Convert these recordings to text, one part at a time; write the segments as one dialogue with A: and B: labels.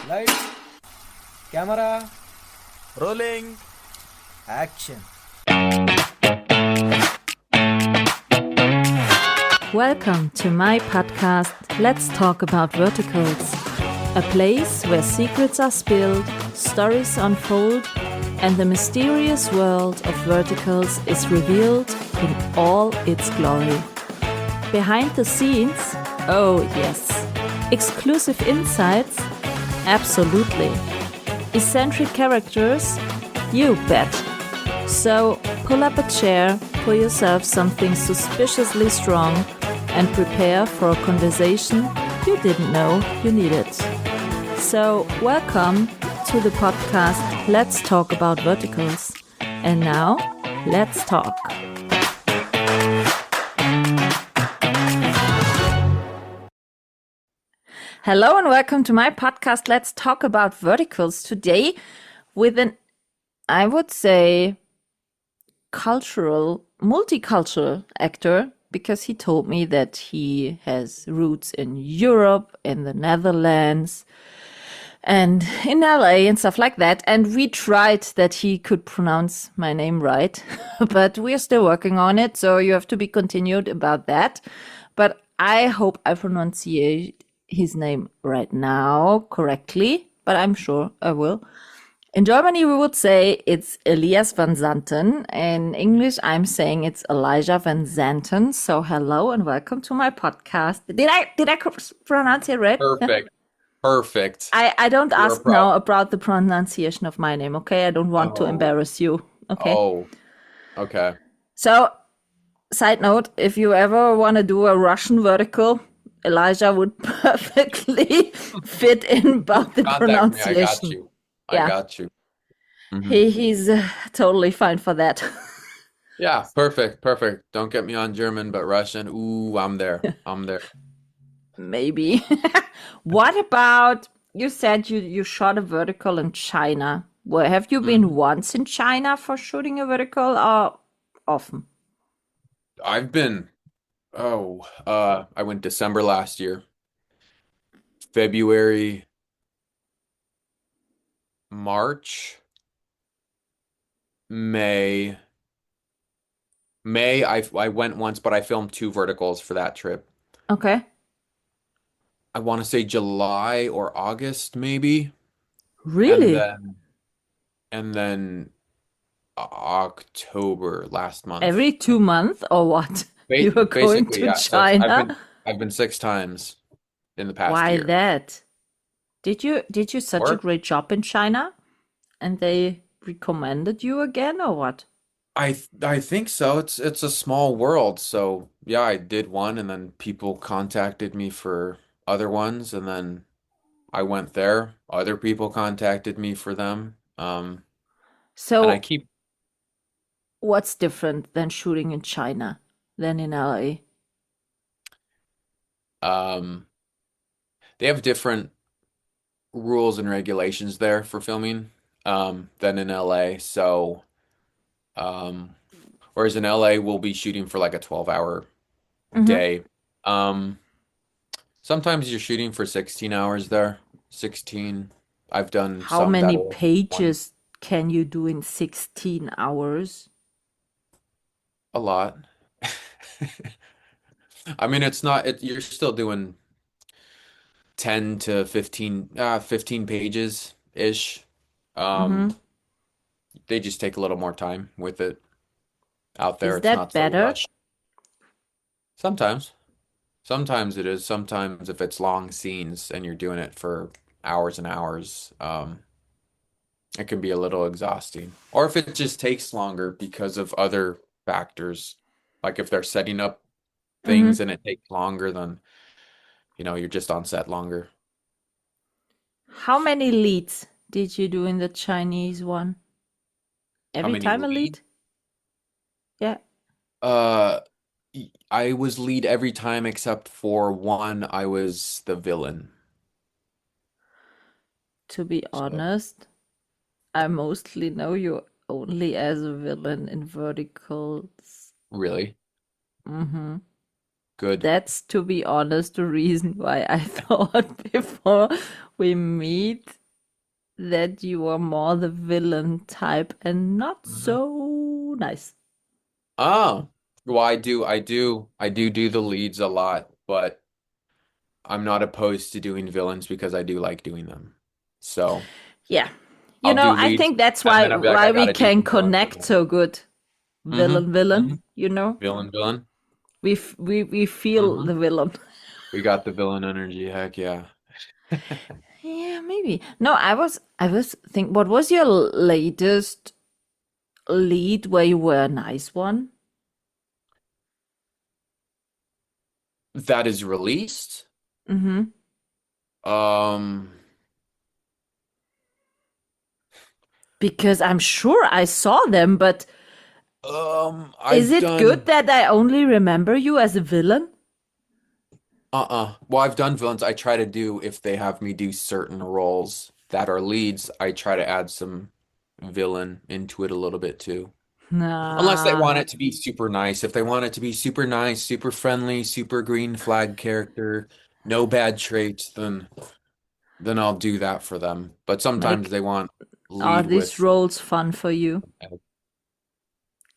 A: Lights, camera,
B: Rolling.
A: action.
C: Welcome to my podcast, Let's Talk About Verticals, a place where secrets are spilled, stories unfold, and the mysterious world of verticals is revealed in all its glory. Behind the scenes, oh yes. Exclusive insights, absolutely. Eccentric characters, you bet. So pull up a chair, pour yourself something suspiciously strong, and prepare for a conversation you didn't know you needed. So welcome to the podcast Let's Talk About Verticals. And now, let's talk. Hello and welcome to my podcast Let's Talk About Verticals. Today with an, I would say, multicultural actor, because he told me that he has roots in Europe, in the Netherlands, and in LA and stuff like that. And we tried that he could pronounce my name right, but we're still working on it. So you have to be continued about that. But I hope I pronunciate his name right now correctly, but I'm sure I will. In Germany, we would say it's Elias van Zanten. In English, I'm saying it's Elijah van Zanten. So hello and welcome to my podcast. Did I pronounce it right?
B: Perfect. Perfect.
C: I don't
B: You're a
C: ask
B: pro.
C: now about the pronunciation of my name, okay? I don't want to
B: Oh.
C: embarrass you, okay?
B: Oh, okay.
C: So, side note, if you ever want to do a Russian vertical, Elijah would perfectly fit in about the
B: Contact me.
C: pronunciation.
B: I got you.
C: Yeah.
B: I got you. Mhm.
C: He's totally fine for that.
B: Yeah, perfect. Perfect. Don't get me on German, but Russian. Ooh, I'm there. I'm there.
C: Maybe. What about, you said you shot a vertical in China. Well, have you been once in China for shooting a vertical or often?
B: I've been, I went December last year, February, March, May. May, I went once, but I filmed two verticals for that trip.
C: Okay.
B: I want to say July or August, maybe. And
C: Really?
B: then October last month.
C: Every 2 months or what? You were going
B: Basically,
C: to
B: yeah. So I've
C: China?
B: been 6 times in the past
C: Why
B: year.
C: that? Did you such a
B: Work.
C: great job in China and they recommended you again or what?
B: I think so. It's a small world, so yeah, I did one, and then people contacted me for other ones, and then I went there. Other people contacted me for them. And I
C: So
B: keep
C: what's different than shooting in China than in LA?
B: um they have different rules and regulations there for filming than in LA. So um whereas in LA we'll be shooting for like a 12-hour
C: Mm-hmm.
B: day. Um Sometimes you're shooting for 16 hours there. 16. I've done
C: How
B: some
C: many
B: that'll 20,
C: pages can you do in 16 hours?
B: a lot. I mean, it's not you're still doing 10 to 15 pages ish.
C: Mm-hmm.
B: Um they just take a little more time with it out there.
C: Is
B: It's
C: that
B: not so
C: better?
B: rushed. Sometimes. Sometimes it is. Sometimes if it's long scenes and you're doing it for hours and hours, it can be a little exhausting. Or if it just takes longer because of other factors, like if they're setting up things
C: Mm-hmm.
B: and it takes longer, then you're just on set longer.
C: How many leads did you do in the Chinese one?
B: How
C: Every
B: many
C: time a
B: lead?
C: lead? Yeah.
B: Uh, I was lead every time except for one. I was the villain.
C: To be
B: So
C: honest, I mostly know you only as a villain in verticals.
B: really
C: Mm-hmm.
B: good.
C: That's, to be honest, the reason why I thought before we meet that you are more the villain type and not
B: Mhm.
C: so nice.
B: Oh, well, I do the leads a lot, but I'm not opposed to doing villains because I do like doing them. So
C: Yeah. You
B: I'll
C: know,
B: do
C: I
B: leads,
C: think that's
B: and
C: why
B: then I'll be like, I
C: we
B: gotta do
C: can
B: some villains
C: connect
B: again.
C: so good.
B: Mm-hmm.
C: Villain,
B: Mm-hmm.
C: you know?
B: Villain, villain.
C: We feel
B: Mm-hmm.
C: the villain.
B: We got the villain energy. Heck yeah.
C: Yeah, maybe. No, I was think what was your latest lead where you were a nice one?
B: That is released.
C: Mm-hmm.
B: Um,
C: Because I'm sure I saw them, but is
B: I've
C: it good
B: done
C: that I only remember you as a villain?
B: Well, I've done villains. I try to do if they have me do certain roles that are leads, I try to add some villain into it a little bit too. Unless they
C: Nah.
B: want it to be super nice. If they want it to be super nice, super friendly, super green flag character, no bad traits, then I'll do that for them. But sometimes
C: Like,
B: they want
C: are
B: lead
C: these
B: with
C: roles fun for you?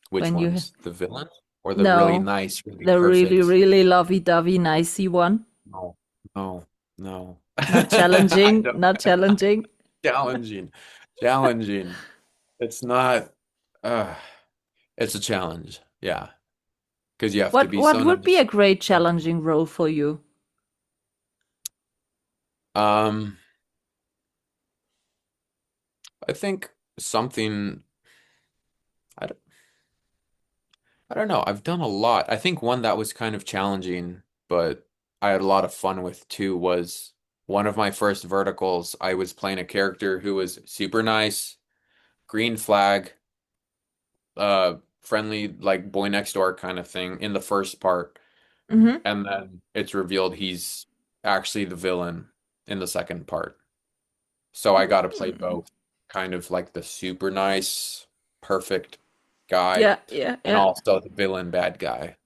B: which
C: When you
B: ones? The villain or the really
C: no,
B: nice, really
C: the really,
B: perfect?
C: really lovey-dovey, nicey one?
B: No, no, no.
C: Not
B: I
C: challenging,
B: don't.
C: not challenging.
B: Challenging. Challenging. It's not uh it's a challenge. Yeah. Because you have to be
C: What
B: so
C: would be
B: nice.
C: a great challenging role for you?
B: Um, I think something I don't, I don't know. I've done a lot. I think one that was kind of challenging, but I had a lot of fun with too was one of my first verticals. I was playing a character who was super nice, green flag, friendly, like boy next door kind of thing in the first part.
C: Mm-hmm.
B: And then it's revealed he's actually the villain in the second part. So I got to play both, kind of like the super nice, perfect guy,
C: Yeah, yeah,
B: and
C: yeah.
B: also the villain bad guy,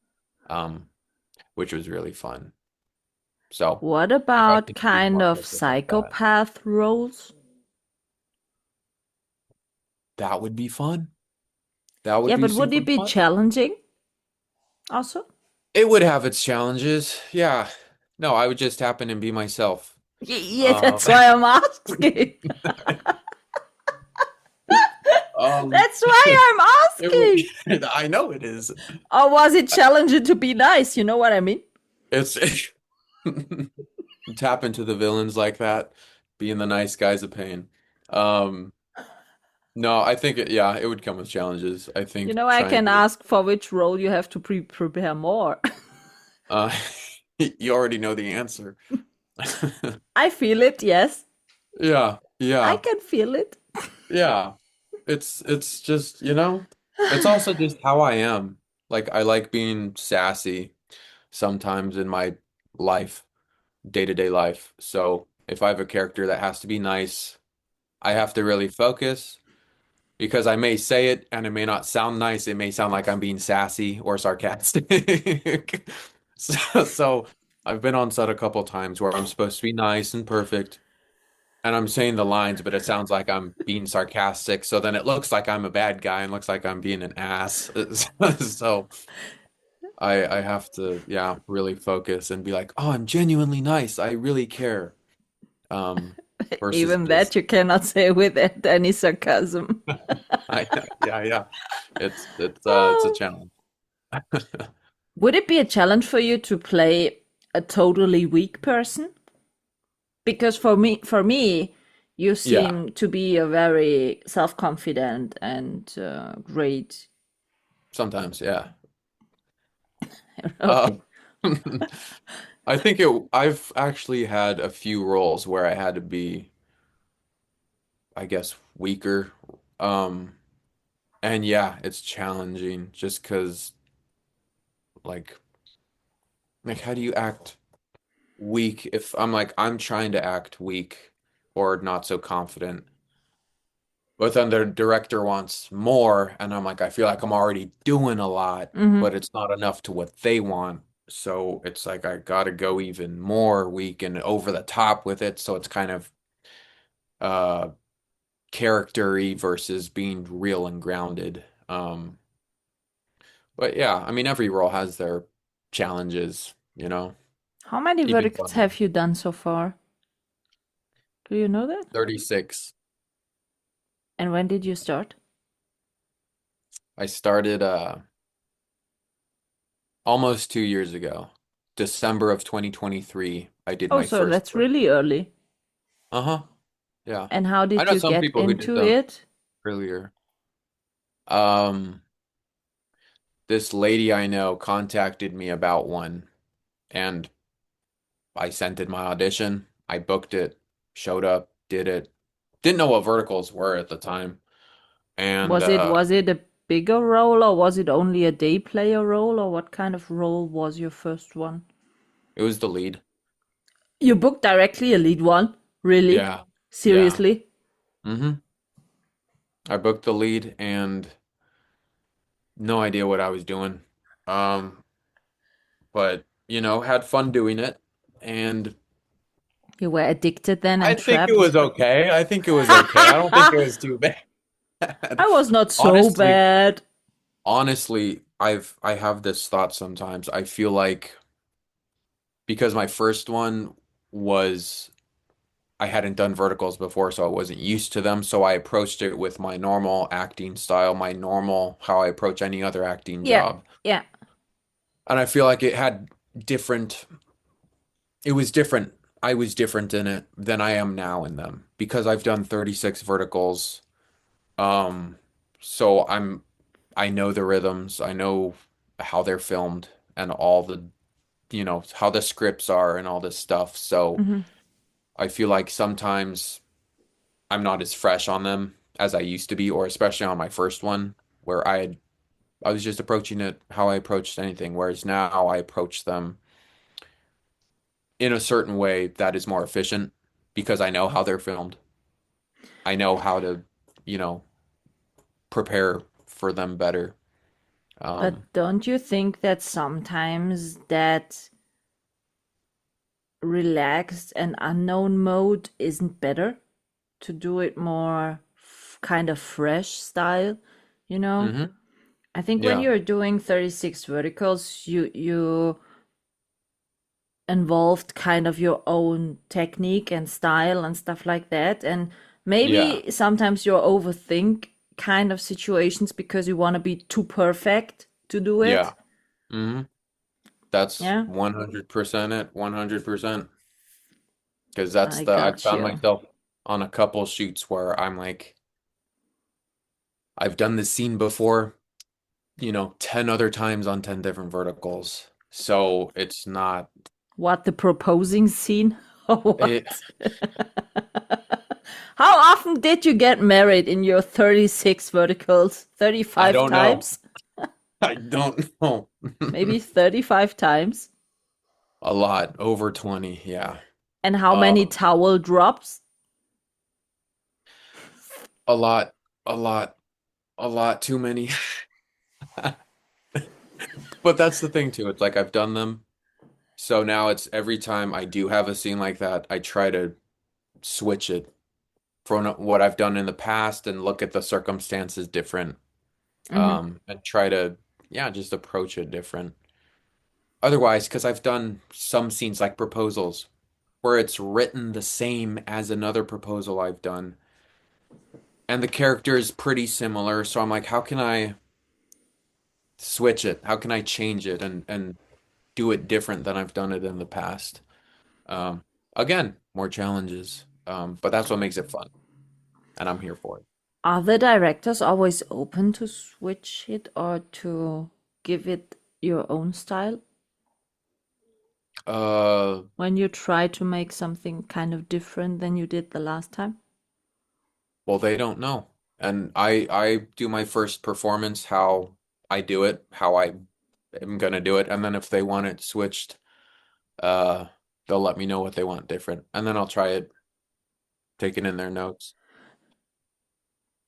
B: um, which was really fun. So
C: What
B: if I
C: about
B: can do
C: kind
B: more
C: of
B: characters like that,
C: psychopath roles?
B: that would be fun. That would
C: Yeah,
B: be
C: but would
B: super
C: it be
B: fun.
C: challenging also?
B: It would have its challenges. Yeah. No, I would just happen and be myself.
C: Yeah,
B: Um,
C: that's why I'm asking.
B: um,
C: That's why I'm
B: it would,
C: asking.
B: I know it is.
C: Or was it challenging to be nice? You know what I mean?
B: It's tap into the villains like that, being the nice guy's a pain. Um, no, I think yeah, it would come with challenges. I
C: You
B: think
C: know, I
B: trying
C: can
B: to
C: ask for which role you have to prepare more.
B: uh you already know the answer.
C: I feel it, yes.
B: Yeah,
C: I
B: yeah,
C: can feel it.
B: yeah. It's just, it's also just how I am. Like I like being sassy sometimes in my life, day-to-day life. So if I have a character that has to be nice, I have to really focus because I may say it and it may not sound nice. It may sound like I'm being sassy or sarcastic. So I've been on set a couple times where I'm supposed to be nice and perfect, and I'm saying the lines, but it sounds like I'm being sarcastic. So then it looks like I'm a bad guy and looks like I'm being an ass. So I have to, yeah, really focus and be like, oh, I'm genuinely nice. I really care. Um, versus
C: Even
B: just
C: that you cannot say with any sarcasm.
B: yeah, yeah. It's a challenge.
C: Would it be a challenge for you to play a totally weak person? Because for me, you
B: Yeah,
C: seem to be a very self-confident and great.
B: sometimes, yeah. Uh,
C: Okay.
B: I've actually had a few roles where I had to be, I guess, weaker. Um, and yeah, it's challenging just because like how do you act weak if I'm trying to act weak or not so confident, but then the director wants more, and I'm like, I feel like I'm already doing a lot,
C: Hmm.
B: but it's not enough to what they want. So it's like I gotta go even more weak and over the top with it. So it's kind of uh character-y versus being real and grounded. But yeah, I mean every role has their challenges,
C: How many
B: even
C: verticals
B: fun ones.
C: have you done so far? Do you know that?
B: 36.
C: And when did you start?
B: I started almost 2 years ago. December of 2023, I did
C: Oh,
B: my
C: so
B: first
C: that's
B: work.
C: really early.
B: Uh-huh. Yeah.
C: And how
B: I
C: did
B: know
C: you
B: some
C: get
B: people who did
C: into
B: them
C: it?
B: earlier. Um, this lady I know contacted me about one, and I sent in my audition. I booked it, showed up, did it. Didn't know what verticals were at the time. And
C: Was it a bigger role or was it only a day player role or what kind of role was your first one?
B: it was the lead.
C: You booked directly a lead one? Really?
B: Yeah. Yeah.
C: Seriously?
B: hmm I booked the lead and no idea what I was doing. Um, but had fun doing it. And
C: You were addicted then
B: I
C: and
B: think it
C: trapped?
B: was okay. I think it was okay. I don't think it was too bad.
C: I was not so
B: Honestly,
C: bad.
B: I have this thought sometimes. I feel like because my first one was I hadn't done verticals before, so I wasn't used to them. So I approached it with my normal acting style, my normal how I approach any other acting
C: Yeah,
B: job.
C: yeah.
B: And I feel like different, it was different. I was different in it than I am now in them because I've done 36 verticals. Um, so I know the rhythms, I know how they're filmed and all how the scripts are and all this stuff. So
C: Hmm.
B: I feel like sometimes I'm not as fresh on them as I used to be, or especially on my first one, where I was just approaching it how I approached anything, whereas now I approach them in a certain way that is more efficient because I know how they're filmed. I know how to, you know, prepare for them better. Um,
C: But don't you think that sometimes that relaxed and unknown mode isn't better? To do it more kind of fresh style, you know?
B: hmm
C: I think when
B: Yeah,
C: you're doing 36 verticals, you involved kind of your own technique and style and stuff like that. And
B: yeah,
C: maybe sometimes you overthink kind of situations because you want to be too perfect to do it.
B: yeah. hmm That's
C: Yeah,
B: 100% it, 100%. Because
C: I
B: I've
C: got
B: found
C: you.
B: myself on a couple shoots where I'm like, I've done this scene before, 10 other times on 10 different verticals. So it's not
C: What, the proposing scene? Or
B: it
C: what? How often did you get married in your 36 verticals?
B: I
C: 35
B: don't know.
C: times?
B: I don't know.
C: Maybe 35 times?
B: A lot, over 20, yeah.
C: And how many
B: Um,
C: towel drops?
B: a lot, a lot, a lot too many. But that's the thing too. It's like I've done them. So now it's every time I do have a scene like that, I try to switch it from what I've done in the past and look at the circumstances different.
C: Hmm.
B: And try to, yeah, just approach it different. Otherwise, because I've done some scenes like proposals where it's written the same as another proposal I've done, and the character is pretty similar. So I'm like, how can I switch it? How can I change it and do it different than I've done it in the past? Um, Again, more challenges. But that's what makes it fun, and I'm here for it.
C: Are the directors always open to switch it or to give it your own style
B: Uh,
C: when you try to make something kind of different than you did the last time?
B: well, they don't know. And I do my first performance how I do it, how I am gonna do it, and then if they want it switched, uh, they'll let me know what they want different, and then I'll try it, take it in their notes.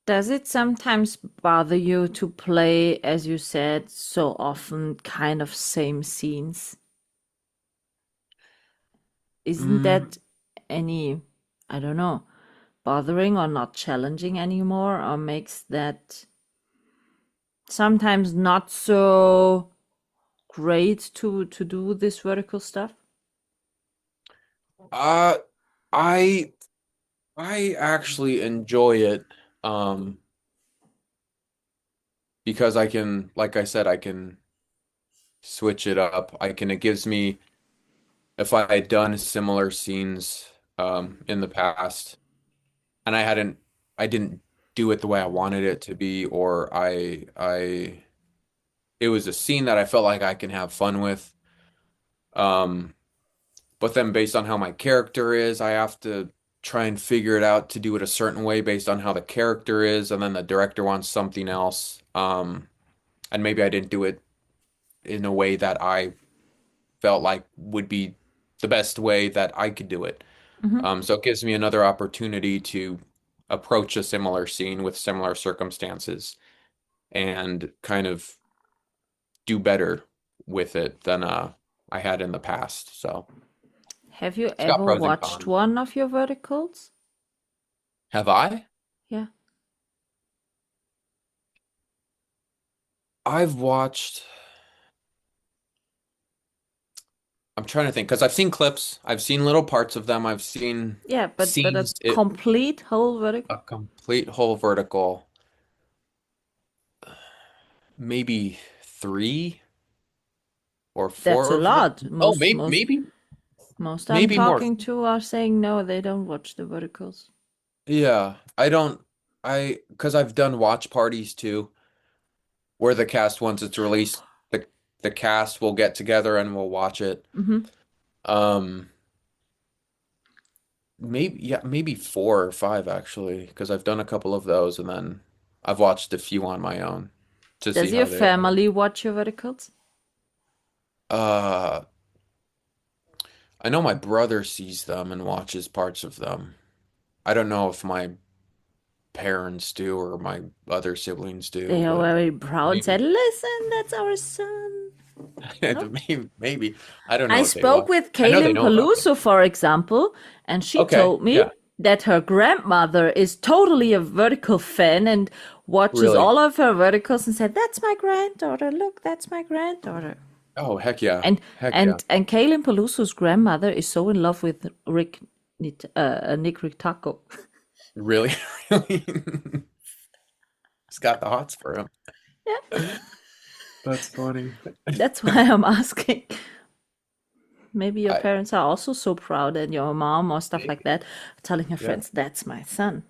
C: Does it sometimes bother you to play, as you said, so often kind of same scenes? Isn't
B: Mm,
C: that any, I don't know, bothering or not challenging anymore, or makes that sometimes not so great to do this vertical stuff?
B: Uh, I I actually enjoy it, um, because I can, like I said, I can switch it up. It gives me, if I had done similar scenes, in the past, and I didn't do it the way I wanted it to be, or it was a scene that I felt like I can have fun with. Um, but then based on how my character is, I have to try and figure it out to do it a certain way based on how the character is, and then the director wants something else. And maybe I didn't do it in a way that I felt like would be the best way that I could do it.
C: Hmm.
B: So it gives me another opportunity to approach a similar scene with similar circumstances and kind of do better with it than I had in the past. So
C: Have you
B: it's got
C: ever
B: pros and
C: watched
B: cons.
C: one of your verticals?
B: Have I?
C: Yeah.
B: I've watched, I'm trying to think because I've seen clips, I've seen little parts of them, I've seen
C: Yeah, but a
B: scenes,
C: complete whole
B: a
C: vertical?
B: complete whole vertical, maybe three or
C: That's a
B: four of them.
C: lot.
B: Oh,
C: Most most most I'm
B: maybe more.
C: talking to are saying no, they don't watch the verticals.
B: Yeah, I don't, because I've done watch parties too, where the cast, once it's released, the cast will get together and we'll watch it.
C: Hmm.
B: Um, maybe four or five actually, because I've done a couple of those and then I've watched a few on my own to see
C: Does your
B: how they are.
C: family watch your verticals?
B: Uh, I know my brother sees them and watches parts of them. I don't know if my parents do or my other siblings do,
C: They are
B: but
C: very proud and said,
B: maybe.
C: "Listen, that's our son." No?
B: Maybe. I don't know
C: I
B: what they
C: spoke
B: watch.
C: with
B: I know they
C: Kaylin
B: know about them.
C: Peluso, for example, and she
B: Okay,
C: told me
B: yeah,
C: that her grandmother is totally a vertical fan and watches
B: really.
C: all of her verticals and said, "That's my granddaughter. Look, that's my granddaughter."
B: Oh, heck yeah.
C: And
B: Heck yeah.
C: and Kaylin Peluso's grandmother is so in love with Nick Ritako.
B: Really, really. It's got the hots for him.
C: Yeah,
B: That's funny.
C: that's why I'm asking. Maybe your
B: I
C: parents are also so proud, and your mom or stuff like
B: maybe.
C: that, telling her
B: Yeah,
C: friends, "That's my son."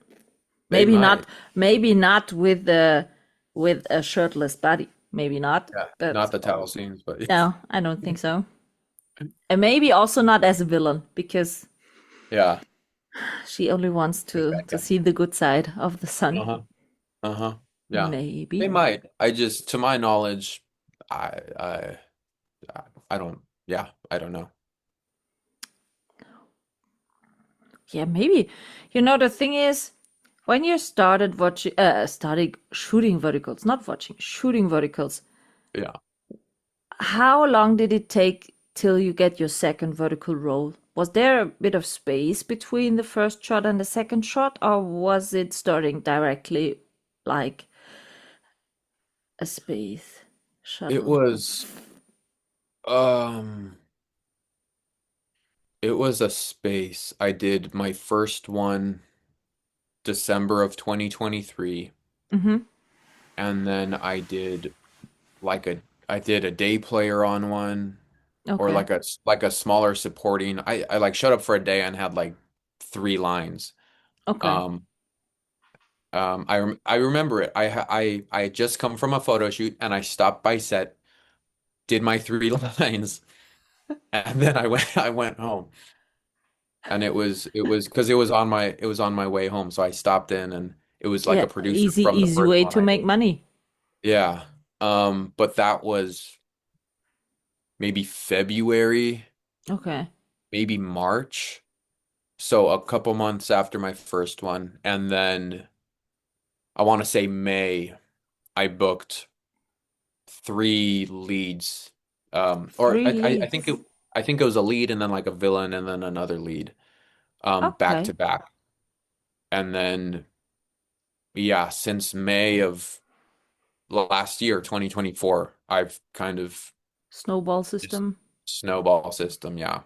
B: they
C: Maybe
B: might.
C: not. Maybe not with a shirtless body. Maybe not.
B: Yeah,
C: But
B: not the towel scenes, but
C: no, I don't think so. And maybe also not as a villain because
B: yeah,
C: she only wants
B: like
C: to
B: that
C: see the good side of the
B: guy.
C: sun.
B: Uh-huh. Uh-huh. Yeah, they
C: Maybe.
B: might. I just, to my knowledge, I I I don't. Yeah, I don't know.
C: Yeah, maybe. The thing is, when you started watching, started shooting verticals, not watching, shooting verticals,
B: Yeah.
C: how long did it take till you get your second vertical roll? Was there a bit of space between the first shot and the second shot, or was it starting directly like a space
B: It
C: shuttle?
B: was um it was a space. I did my first one December of 2023,
C: Mm-hmm.
B: and then like a I did a day player on one, or
C: Okay.
B: like a smaller supporting. I like showed up for a day and had like three lines.
C: Okay.
B: Um I remember it. I had just come from a photo shoot and I stopped by set, did my three lines, and then I went home. And it was because it was on my way home, so I stopped in and it was like
C: Yeah,
B: a producer
C: easy,
B: from the
C: easy
B: first
C: way
B: one
C: to
B: I
C: make
B: did.
C: money.
B: Yeah. But that was maybe February,
C: Okay.
B: maybe March. So a couple months after my first one. And then I want to say May, I booked three leads. Or
C: Three
B: I
C: leads.
B: I think it was a lead and then like a villain and then another lead, back
C: Okay.
B: to back. And then, yeah, since May of last year, 2024, I've kind of
C: Snowball
B: just
C: system.
B: snowball system. Yeah.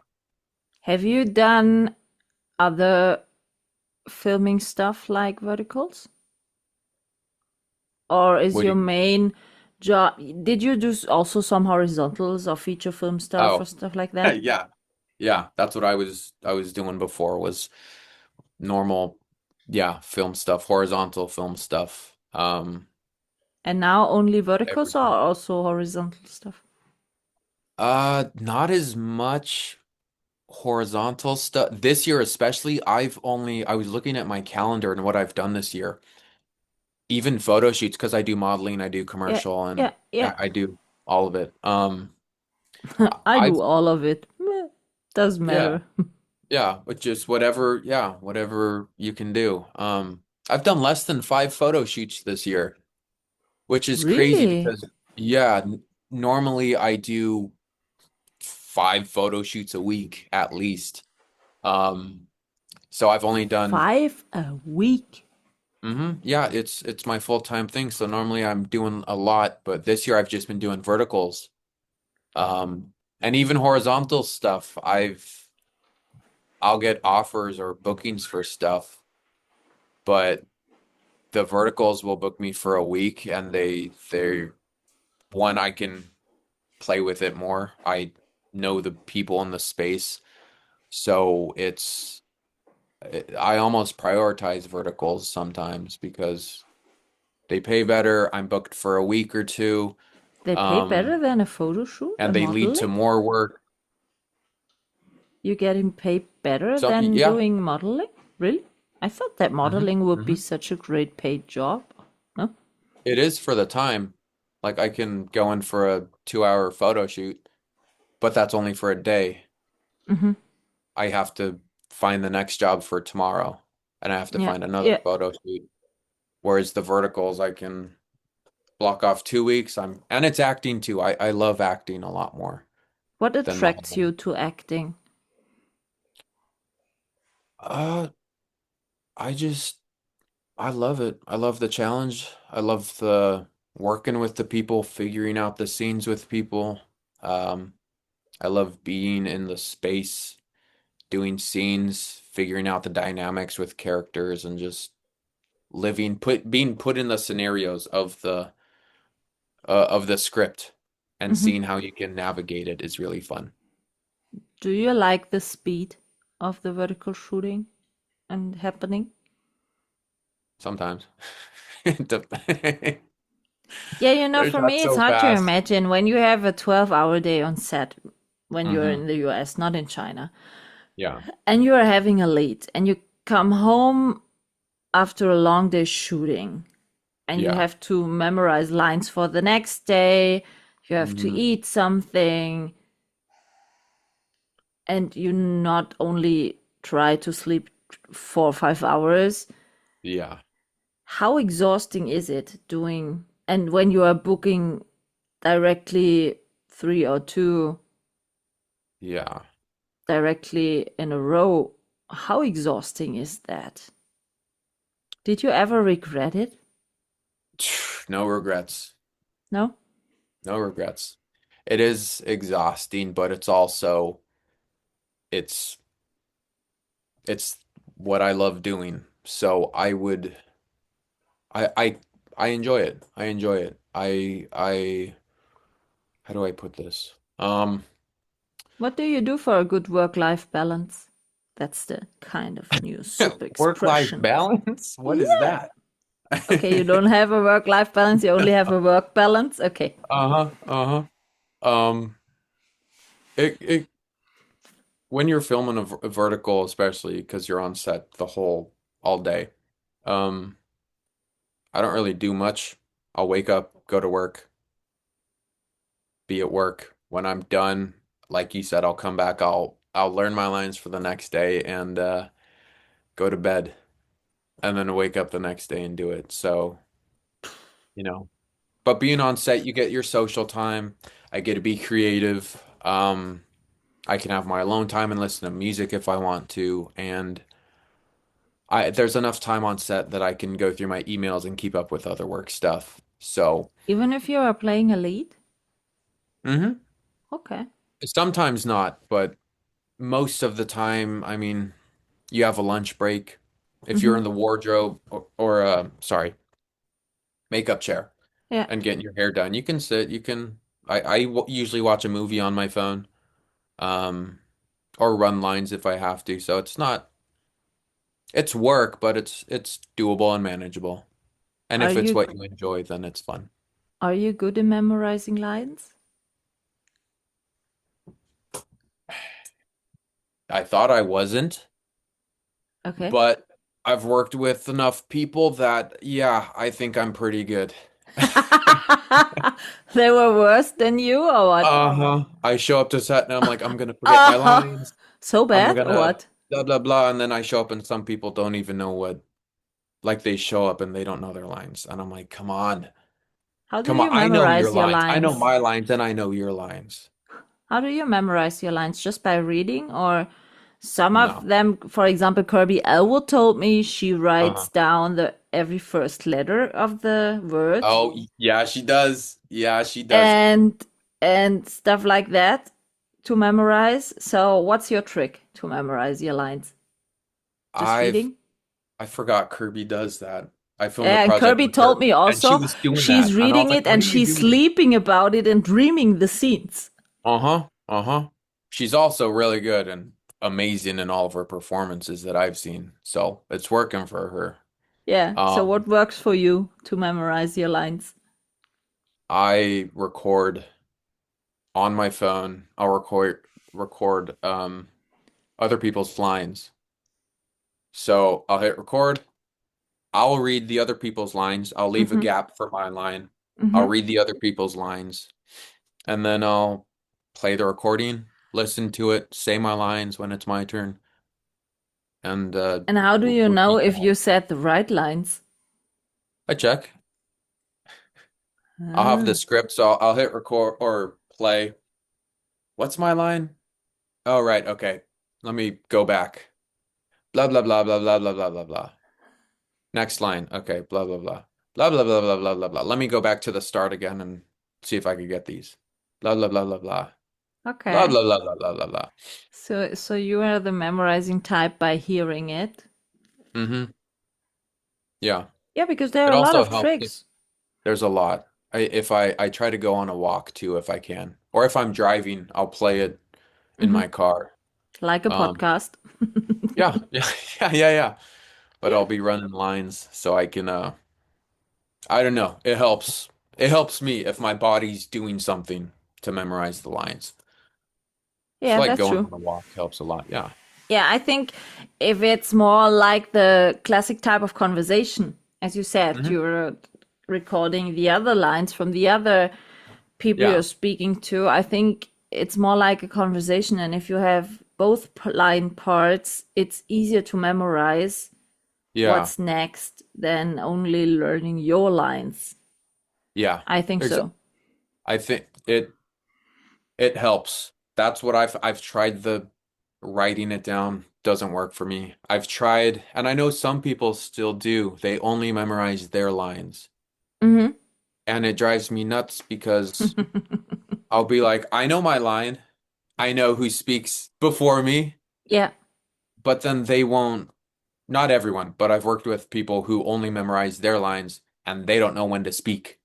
C: Have you done other filming stuff like verticals? Or is
B: What do
C: your
B: you mean?
C: main job? Did you do also some horizontals or feature film stuff or
B: Oh,
C: stuff like that?
B: yeah. Yeah, that's what I was doing before was normal, yeah, film stuff, horizontal film stuff.
C: And now only verticals or
B: Everything.
C: also horizontal stuff?
B: Not as much horizontal stuff. This year especially, I was looking at my calendar and what I've done this year. Even photo shoots, because I do modeling, I do
C: Yeah,
B: commercial,
C: yeah,
B: and
C: yeah.
B: I do all of it.
C: I
B: I've
C: do all of it. Meh, doesn't
B: Yeah,
C: matter.
B: yeah, but just whatever, yeah, whatever you can do. I've done less than 5 photo shoots this year, which is crazy
C: Really?
B: because yeah, normally I do 5 photo shoots a week at least. Um, so I've only done,
C: 5 a week?
B: yeah, it's my full-time thing. So normally I'm doing a lot, but this year I've just been doing verticals. And even horizontal stuff. I'll get offers or bookings for stuff, but the verticals will book me for a week and they one, I can play with it more. I know the people in the space. So I almost prioritize verticals sometimes because they pay better. I'm booked for a week or two.
C: They pay better
B: Um,
C: than a photo shoot, a
B: and they lead to
C: modeling?
B: more work.
C: You getting paid better
B: Some,
C: than
B: yeah.
C: doing modeling? Really? I thought that
B: hmm
C: modeling would be
B: hmm
C: such a great paid job. No?
B: It is for the time. Like I can go in for a 2 hour photo shoot, but that's only for a day.
C: Mm-hmm.
B: I have to find the next job for tomorrow, and I have to
C: Yeah,
B: find another
C: yeah.
B: photo shoot. Whereas the verticals, I can block off 2 weeks. And it's acting too. I love acting a lot more
C: What
B: than
C: attracts you
B: modeling.
C: to acting?
B: Uh, I just I love it. I love the challenge. I love the working with the people, figuring out the scenes with people. Um, I love being in the space, doing scenes, figuring out the dynamics with characters, and just being put in the scenarios of the script and
C: Hmm.
B: seeing how you can navigate it is really fun
C: Do you like the speed of the vertical shooting and happening?
B: sometimes. It dep-
C: Yeah,
B: They're
C: for
B: not
C: me, it's
B: so
C: hard to
B: fast.
C: imagine when you have a 12-hour day on set when you're
B: hmm
C: in the US, not in China,
B: Yeah.
C: and you are having a late and you come home after a long day shooting and you
B: Yeah.
C: have to memorize lines for the next day, you have to
B: hmm
C: eat something, and you not only try to sleep 4 or 5 hours.
B: Yeah.
C: How exhausting is it doing? And when you are booking directly three or two
B: Yeah.
C: directly in a row, how exhausting is that? Did you ever regret it?
B: No regrets.
C: No?
B: No regrets. It is exhausting, but it's it's what I love doing. So I I enjoy it. I enjoy it. How do I put this?
C: What do you do for a good work life balance? That's the kind of new super
B: Work-life
C: expression.
B: balance? What is
C: Yeah.
B: that?
C: Okay, you don't have a work life balance, you only have a work balance. Okay.
B: Uh-huh, uh-huh. Um, it when you're filming a vertical, especially because you're on set all day, um, I don't really do much. I'll wake up, go to work, be at work. When I'm done, like you said, I'll come back, I'll learn my lines for the next day and go to bed and then wake up the next day and do it. So, you know, but being on set, you get your social time. I get to be creative. I can have my alone time and listen to music if I want to, and There's enough time on set that I can go through my emails and keep up with other work stuff. So,
C: Even if you are playing a lead?
B: hmm
C: Okay.
B: sometimes not, but most of the time, I mean, you have a lunch break. If you're
C: Mm-hmm.
B: in the wardrobe or sorry, makeup chair
C: Yeah.
B: and getting your hair done, you can sit, I usually watch a movie on my phone, um, or run lines if I have to. So it's work, but it's doable and manageable. And
C: Are
B: if it's
C: you
B: what you enjoy, then it's fun.
C: are you good in memorizing lines?
B: I thought I wasn't,
C: Okay.
B: but I've worked with enough people that, yeah, I think I'm pretty good.
C: They were worse than you or what?
B: Uh-huh. I show up to set and I'm like, I'm gonna forget my
C: Uh-huh.
B: lines.
C: So
B: I'm
C: bad or
B: gonna
C: what?
B: blah blah blah. And then I show up and some people don't even know what, like they show up and they don't know their lines. And I'm like, come on.
C: How do
B: Come on.
C: you
B: I know your
C: memorize your
B: lines. I know
C: lines?
B: my lines and I know your lines.
C: How do you memorize your lines? Just by reading, or some of
B: No.
C: them, for example, Kirby Elwood told me she writes
B: Uh-huh.
C: down the every first letter of the word
B: Oh, yeah, she does. Yeah, she does.
C: and stuff like that to memorize. So what's your trick to memorize your lines? Just
B: I've
C: reading?
B: I forgot Kirby does that. I filmed a
C: And
B: project
C: Kirby
B: with
C: told
B: her
C: me
B: and she
C: also
B: was doing
C: she's
B: that. And I was
C: reading
B: like,
C: it
B: what
C: and
B: are you
C: she's
B: doing?
C: sleeping about it and dreaming the scenes.
B: Uh-huh. Uh-huh. She's also really good and amazing in all of her performances that I've seen. So it's working for her.
C: Yeah. So
B: Um,
C: what works for you to memorize your lines?
B: I record on my phone. I'll record other people's lines. So I'll hit record. I'll read the other people's lines. I'll leave a
C: Mm-hmm.
B: gap for my line. I'll
C: Mm-hmm.
B: read the other people's lines. And then I'll play the recording, listen to it, say my lines when it's my turn, and
C: And how do you know
B: repeat
C: if
B: that.
C: you said the right lines?
B: I check. I'll have the
C: Ah,
B: script, so I'll hit record or play. What's my line? Oh, right. Okay. Let me go back. Blah, blah, blah, blah, blah, blah, blah, blah, blah. Next line. Okay. Blah, blah, blah. Blah, blah, blah, blah, blah, blah, blah. Let me go back to the start again and see if I could get these. Blah, blah, blah, blah, blah. Blah,
C: okay.
B: blah, blah, blah, blah, blah, blah.
C: So you are the memorizing type by hearing it.
B: Mm-hmm. Yeah.
C: Yeah, because there are
B: It
C: a lot
B: also
C: of
B: helps if
C: tricks.
B: there's a lot. I try to go on a walk too if I can. Or if I'm driving, I'll play it in
C: Hmm.
B: my car.
C: Like a
B: Um,
C: podcast.
B: yeah, yeah, yeah. But
C: Yeah.
B: I'll be running lines so I can I don't know. It helps. It helps me if my body's doing something to memorize the lines. I feel
C: Yeah,
B: like
C: that's
B: going
C: true.
B: on a walk helps a lot. Yeah.
C: Yeah, I think if it's more like the classic type of conversation, as you said,
B: Hmm.
C: you're recording the other lines from the other people you're
B: Yeah.
C: speaking to, I think it's more like a conversation. And if you have both line parts, it's easier to memorize
B: Yeah.
C: what's next than only learning your lines.
B: Yeah.
C: I think
B: Exa
C: so.
B: I think it helps. That's what I've tried the writing it down doesn't work for me. I've tried, and I know some people still do. They only memorize their lines.
C: Hmm.
B: And it drives me nuts because I'll be like, I know my line. I know who speaks before me,
C: Yeah.
B: but then they won't, not everyone, but I've worked with people who only memorize their lines and they don't know when to speak.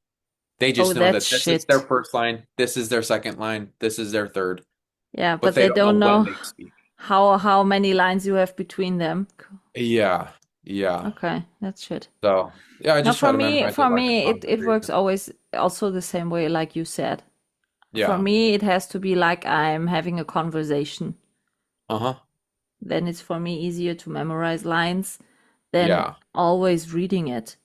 B: They
C: Oh,
B: just know
C: that's
B: that this is their
C: shit.
B: first line, this is their second line, this is their third,
C: Yeah,
B: but
C: but
B: they
C: they
B: don't know
C: don't
B: when
C: know
B: they speak.
C: how many lines you have between them.
B: Yeah, yeah.
C: Okay, that's shit.
B: So, yeah, I
C: Now
B: just try to memorize it
C: for
B: like a
C: me, it works
B: conversation.
C: always also the same way, like you said. For
B: Yeah.
C: me, it has to be like I'm having a conversation.
B: Uh-huh.
C: Then it's for me easier to memorize lines than
B: Yeah.
C: always reading it.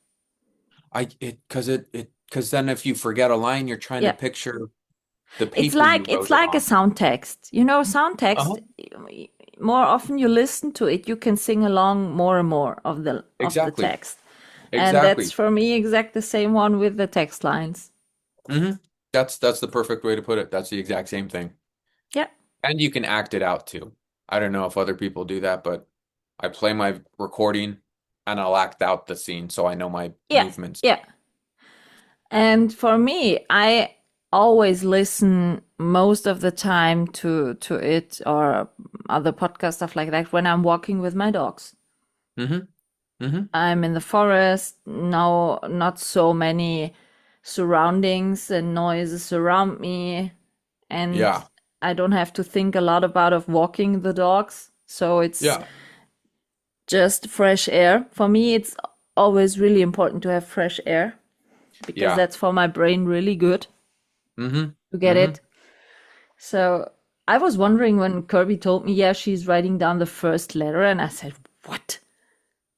B: Because then if you forget a line, you're trying to
C: Yeah,
B: picture the paper you
C: it's
B: wrote it
C: like a
B: on.
C: sound text. You know, sound text.
B: Uh-huh.
C: More often you listen to it, you can sing along more and more of the
B: Exactly.
C: text, and that's
B: Exactly.
C: for me exact the same one with the text lines.
B: Hmm. That's the perfect way to put it. That's the exact same thing.
C: Yeah.
B: And you can act it out too. I don't know if other people do that, but I play my recording and I'll act out the scene so I know my
C: Yeah,
B: movements.
C: yeah. And for me, I always listen most of the time to it or other podcast stuff like that when I'm walking with my dogs.
B: Mm-hmm. Mm-hmm.
C: I'm in the forest, no, not so many surroundings and noises around me, and
B: Yeah.
C: I don't have to think a lot about of walking the dogs. So it's
B: Yeah.
C: just fresh air. For me, it's always really important to have fresh air because
B: Yeah.
C: that's for my brain really good
B: Mm-hmm.
C: to get
B: Mm-hmm.
C: it. So I was wondering when Kirby told me, yeah, she's writing down the first letter, and I said, what?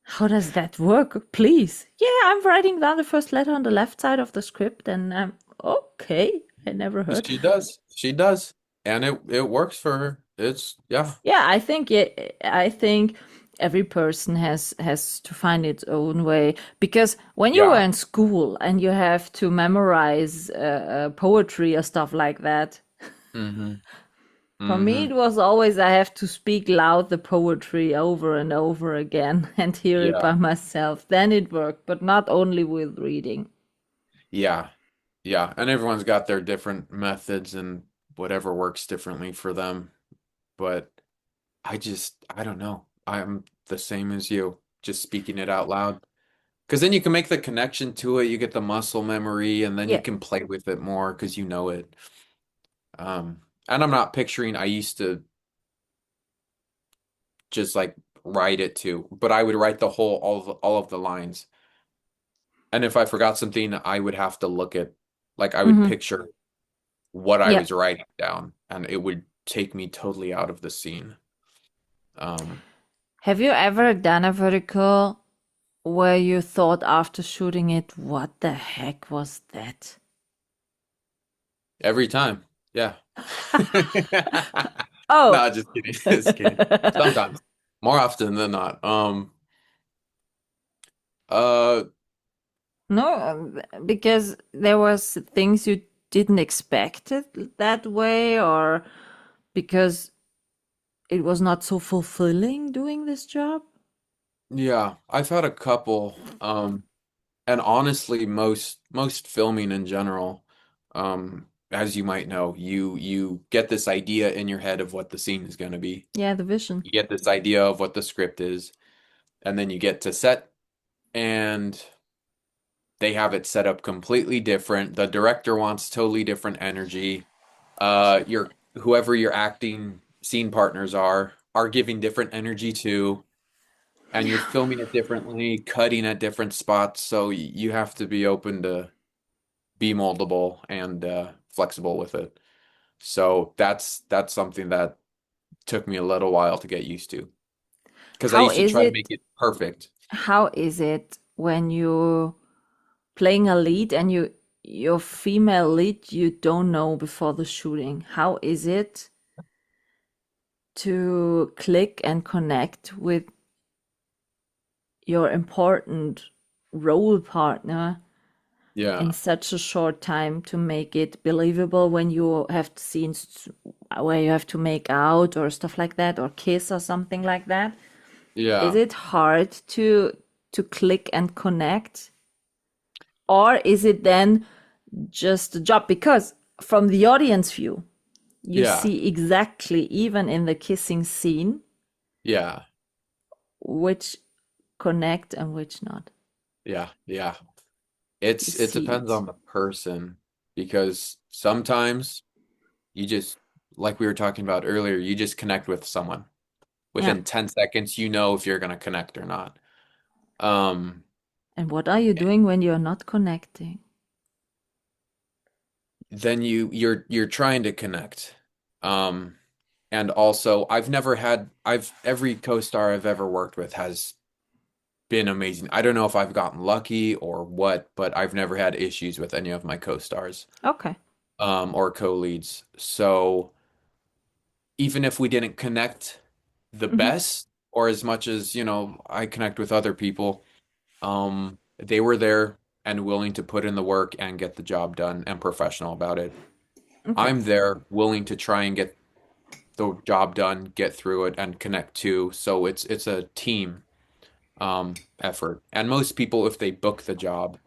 C: How does that work? Please. Yeah, I'm writing down the first letter on the left side of the script, and okay. I never heard.
B: She does. She does. And it works for her. It's yeah.
C: Yeah, I think every person has to find its own way because when you were
B: Yeah.
C: in school and you have to memorize poetry or stuff like that,
B: Mm-hmm.
C: for me
B: Mm-hmm.
C: it was always I have to speak loud the poetry over and over again and hear it by
B: Yeah.
C: myself. Then it worked, but not only with reading.
B: Yeah. Yeah. And everyone's got their different methods and whatever works differently for them. But I don't know. I'm the same as you, just speaking it out loud. Because then you can make the connection to it, you get the muscle memory, and then you
C: Yeah.
B: can play with it more because you know it. And I'm not picturing, I used to just like write it too, but I would write the whole, all of the lines. And if I forgot something, I would have to look at, like, I would
C: Hmm.
B: picture what I
C: Yeah.
B: was writing down, and it would take me totally out of the scene. Um,
C: Have you ever done a vertical where you thought after shooting it, what the heck was that?
B: every time. Yeah.
C: Oh.
B: No, just kidding. Just kidding. Sometimes. More often than not. Uh,
C: No, because there was things you didn't expect it that way, or because it was not so fulfilling doing this job.
B: yeah, I've had a couple. And honestly, most filming in general, as you might know, you get this idea in your head of what the scene is going to be.
C: Yeah, the vision.
B: You get this idea of what the script is, and then you get to set, and they have it set up completely different. The director wants totally different energy. Your whoever your acting scene partners are giving different energy too, and you're filming it differently, cutting at different spots, so you have to be open to be moldable and flexible with it. So that's something that took me a little while to get used to because I
C: How
B: used to
C: is
B: try to make
C: it?
B: it perfect.
C: How is it when you playing a lead and your female lead you don't know before the shooting? How is it to click and connect with your important role partner in
B: Yeah.
C: such a short time to make it believable when you have scenes where you have to make out or stuff like that or kiss or something like that? Is
B: Yeah.
C: it hard to click and connect, or is it then just a job? Because from the audience view you
B: Yeah.
C: see exactly, even in the kissing scene,
B: Yeah.
C: which connect and which not.
B: Yeah. Yeah.
C: You
B: It
C: see
B: depends
C: it.
B: on the person because sometimes you just like we were talking about earlier, you just connect with someone.
C: Yeah.
B: Within 10 seconds, you know if you're going to connect or not. Um,
C: And what are you doing when you're not connecting?
B: then you're trying to connect. Um, and also I've every co-star I've ever worked with has been amazing. I don't know if I've gotten lucky or what, but I've never had issues with any of my co-stars
C: Okay.
B: or co-leads. So even if we didn't connect the
C: Hmm.
B: best or as much as, I connect with other people, they were there and willing to put in the work and get the job done and professional about it.
C: Okay.
B: I'm there willing to try and get the job done, get through it and connect too. So it's a team. effort. And most people, if they book the job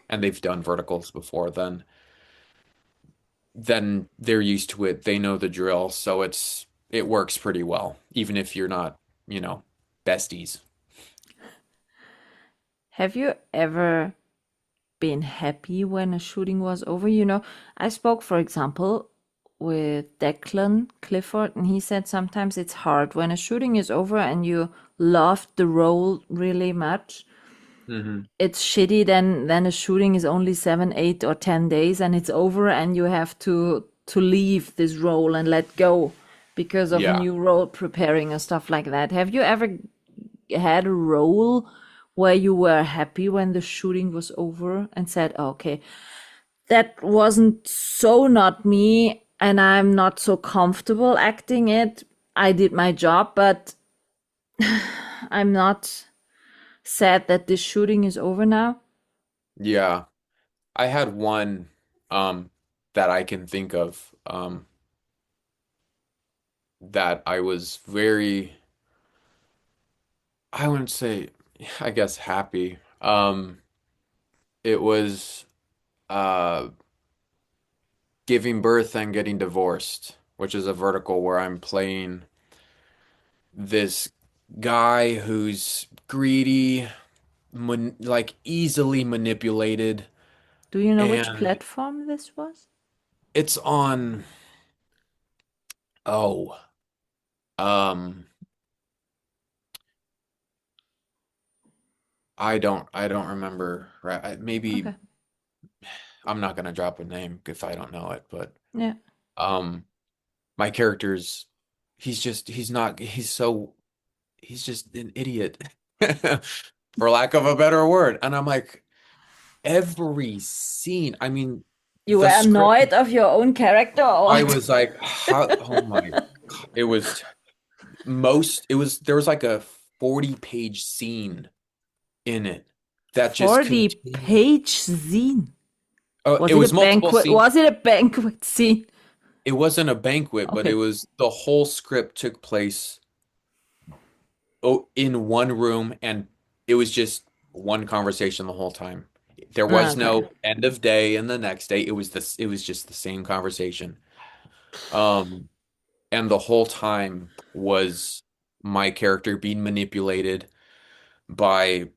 B: and they've done verticals before, then they're used to it. They know the drill, so it works pretty well, even if you're not, you know, besties.
C: Have you ever been happy when a shooting was over? You know, I spoke, for example, with Declan Clifford, and he said sometimes it's hard when a shooting is over and you loved the role really much.
B: Hmm.
C: It's shitty then a shooting is only 7, 8, or 10 days and it's over and you have to leave this role and let go because of a
B: Yeah.
C: new role preparing and stuff like that. Have you ever had a role where you were happy when the shooting was over and said, "Oh, okay, that wasn't so not me and I'm not so comfortable acting it. I did my job, but I'm not sad that this shooting is over now."
B: Yeah. I had one um that I can think of that I was very, I wouldn't say, I guess, happy. It was uh giving birth and getting divorced, which is a vertical where I'm playing this guy who's greedy, like easily manipulated,
C: Do you know which
B: and
C: platform this was?
B: it's on, oh, um, I don't remember, right? Maybe
C: Okay.
B: I'm not gonna drop a name if I don't know it, but
C: Yeah.
B: um, my character's, he's not, he's just an idiot, for lack of a better word, and I'm like, every scene, I mean,
C: You
B: the
C: were
B: script,
C: annoyed of your own character or
B: I
C: what?
B: was like, how, oh my God. There was like a 40-page scene in it that just
C: 40
B: continued.
C: page scene.
B: Oh,
C: Was
B: it
C: it a
B: was multiple
C: banquet?
B: scenes.
C: Was it a banquet scene?
B: It wasn't a banquet, but it
C: Okay.
B: was the whole script took place in one room, and it was just one conversation the whole time. There was
C: Okay.
B: no end of day and the next day. It was just the same conversation. Um, and the whole time was my character being manipulated by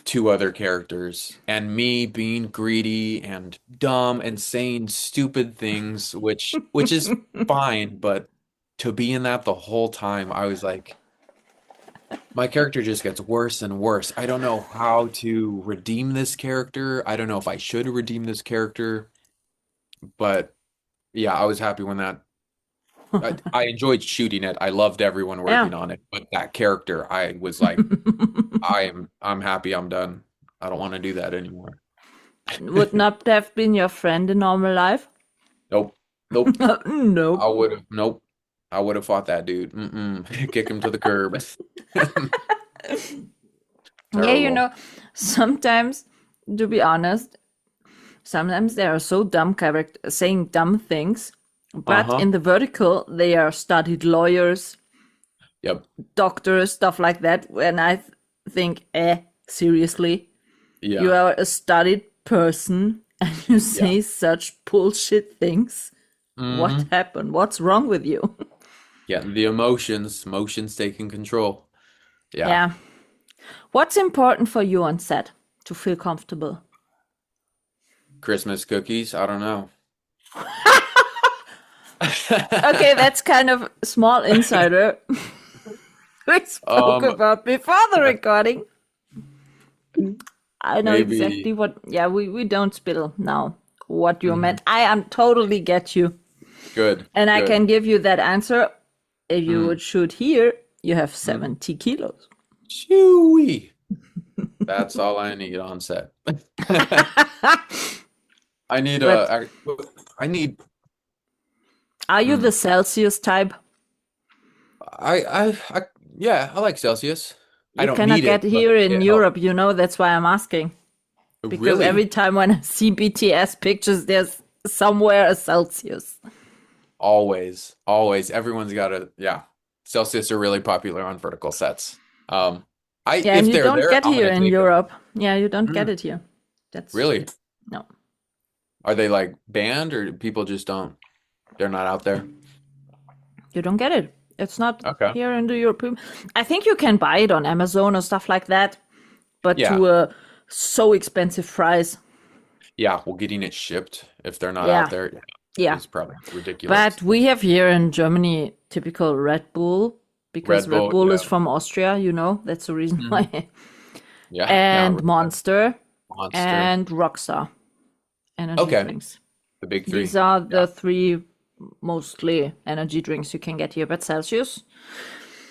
B: two other characters and me being greedy and dumb and saying stupid things, which is fine, but to be in that the whole time, I was like, my character just gets worse and worse. I don't know how to redeem this character. I don't know if I should redeem this character, but yeah, I was happy when that I enjoyed shooting it. I loved everyone
C: Yeah.
B: working on it, but that character, I was like, I'm happy I'm done. I don't want to do that anymore.
C: Would not have been your friend in normal life?
B: Nope. Nope.
C: Nope.
B: Nope. I would have fought that dude. Mm-mm. Kick him to the curb.
C: Yeah, you
B: Terrible.
C: know, sometimes, to be honest, sometimes they are so dumb character saying dumb things, but
B: Uh-huh.
C: in the vertical they are studied lawyers,
B: Yep.
C: doctors, stuff like that. When I think, seriously, you
B: Yeah.
C: are a studied person and you
B: Yeah.
C: say such bullshit things. What
B: Hmm.
C: happened? What's wrong with you?
B: Yeah. The motions taking control. Yeah.
C: Yeah. What's important for you on set to feel comfortable?
B: Christmas cookies. I don't know.
C: Okay, that's kind of small insider we spoke
B: Um,
C: about before the recording. I know exactly
B: maybe
C: what. Yeah, we don't spill now what you
B: mhm.
C: meant. I am totally get you,
B: Good.
C: and I
B: Good.
C: can give you that answer. If you
B: Mm.
C: would shoot here, you have
B: Mm.
C: 70 kilos.
B: Chewy. That's all I need on set. I need
C: But
B: I need
C: are you
B: mm,
C: the Celsius type?
B: I yeah, I like Celsius. I
C: You
B: don't
C: cannot
B: need
C: get
B: it, but
C: here in
B: it helps.
C: Europe, you know. That's why I'm asking. Because every
B: Really?
C: time when I see BTS pictures, there's somewhere a Celsius.
B: Always, always. Everyone's got a, yeah. Celsius are really popular on vertical sets. Um,
C: Yeah, and
B: if
C: you
B: they're
C: don't
B: there,
C: get
B: I'm
C: here
B: gonna
C: in
B: take them.
C: Europe. Yeah, you don't get
B: Mm,
C: it here. That's
B: really?
C: no.
B: Are they like banned or people just don't? They're not out there.
C: You don't get it. It's not
B: Okay.
C: here in the European. I think you can buy it on Amazon or stuff like that, but
B: Yeah.
C: to a so expensive price.
B: Yeah. Well, getting it shipped if they're not out
C: Yeah,
B: there
C: yeah.
B: is probably
C: But
B: ridiculous.
C: we have here in Germany typical Red Bull because
B: Red
C: Red
B: Bull,
C: Bull is
B: yeah.
C: from Austria, you know. That's the reason
B: Hmm.
C: why.
B: Yeah. Yeah.
C: And
B: Red
C: Monster
B: Monster.
C: and Rockstar energy
B: Okay.
C: drinks.
B: The big
C: These
B: three.
C: are
B: Yeah.
C: the three mostly energy drinks you can get here. But Celsius,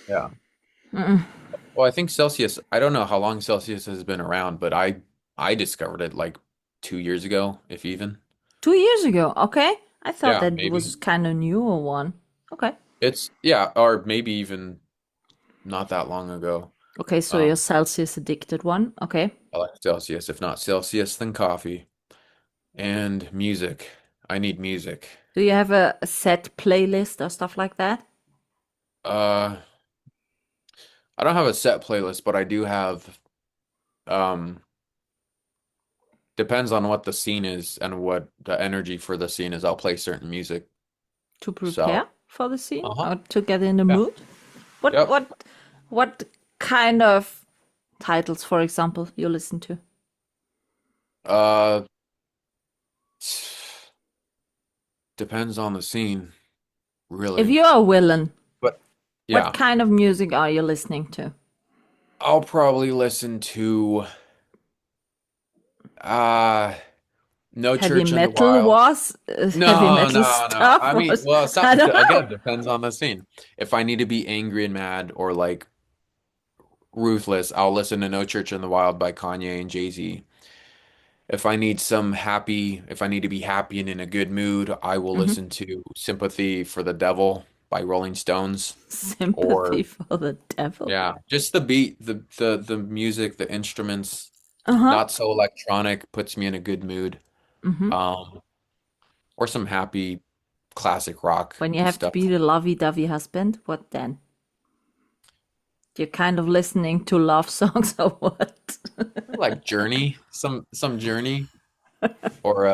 B: Yeah. Well, I think Celsius, I don't know how long Celsius has been around, but I discovered it like 2 years ago, if even.
C: 2 years ago. Okay, I thought
B: Yeah,
C: that
B: maybe.
C: was kind of newer one. Okay.
B: It's yeah, or maybe even not that long ago.
C: Okay, so you're
B: Um,
C: Celsius addicted one. Okay.
B: I like Celsius. If not Celsius, then coffee and music. I need music.
C: Do you have a set playlist or stuff like that?
B: Uh, I don't have a set playlist, but I do have um depends on what the scene is and what the energy for the scene is. I'll play certain music.
C: To
B: So,
C: prepare for the scene
B: uh-huh.
C: or to get in the
B: Yeah.
C: mood? What
B: Yep.
C: what what kind of titles, for example, you listen to?
B: Uh, depends on the scene,
C: If
B: really.
C: you're a villain,
B: But
C: what
B: yeah,
C: kind of music are you listening to?
B: I'll probably listen to uh No
C: Heavy
B: Church in the
C: metal
B: Wild.
C: was heavy
B: No,
C: metal
B: no, no.
C: stuff
B: I mean,
C: was
B: well,
C: I don't know.
B: again, depends on the scene. If I need to be angry and mad or like ruthless, I'll listen to No Church in the Wild by Kanye and Jay-Z. If I need to be happy and in a good mood, I will
C: Mhm.
B: listen to Sympathy for the Devil by Rolling Stones.
C: Sympathy
B: Or
C: for the devil.
B: yeah, just the beat, the music, the instruments,
C: Uh-huh.
B: not so electronic, puts me in a good mood.
C: Hmm.
B: Um, or some happy classic rock
C: When you have to
B: stuff.
C: be the lovey-dovey husband, what then? You're kind of listening to love songs or what?
B: Like Journey, some Journey, or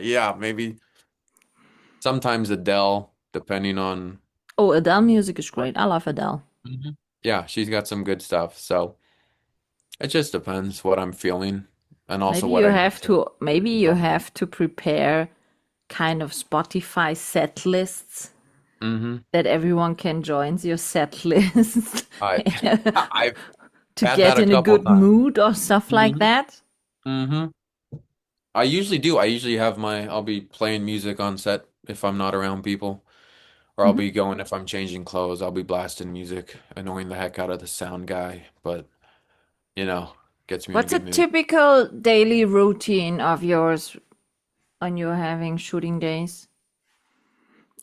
B: yeah, maybe sometimes Adele, depending on
C: Oh, Adele music is
B: what.
C: great. I love Adele.
B: Mhm. Yeah, she's got some good stuff. So it just depends what I'm feeling and also what I need to
C: Maybe
B: focus
C: you
B: on.
C: have to prepare kind of Spotify set lists
B: Hmm.
C: that everyone can join your set list
B: I I've
C: to
B: had
C: get
B: that a
C: in a
B: couple
C: good
B: times.
C: mood or stuff like
B: Hmm.
C: that.
B: Hmm. I usually do. I usually have I'll be playing music on set if I'm not around people. Or I'll
C: Mhm.
B: be going if I'm changing clothes, I'll be blasting music, annoying the heck out of the sound guy, but you know, gets me in a
C: What's a
B: good mood.
C: typical daily routine of yours when you're having shooting days?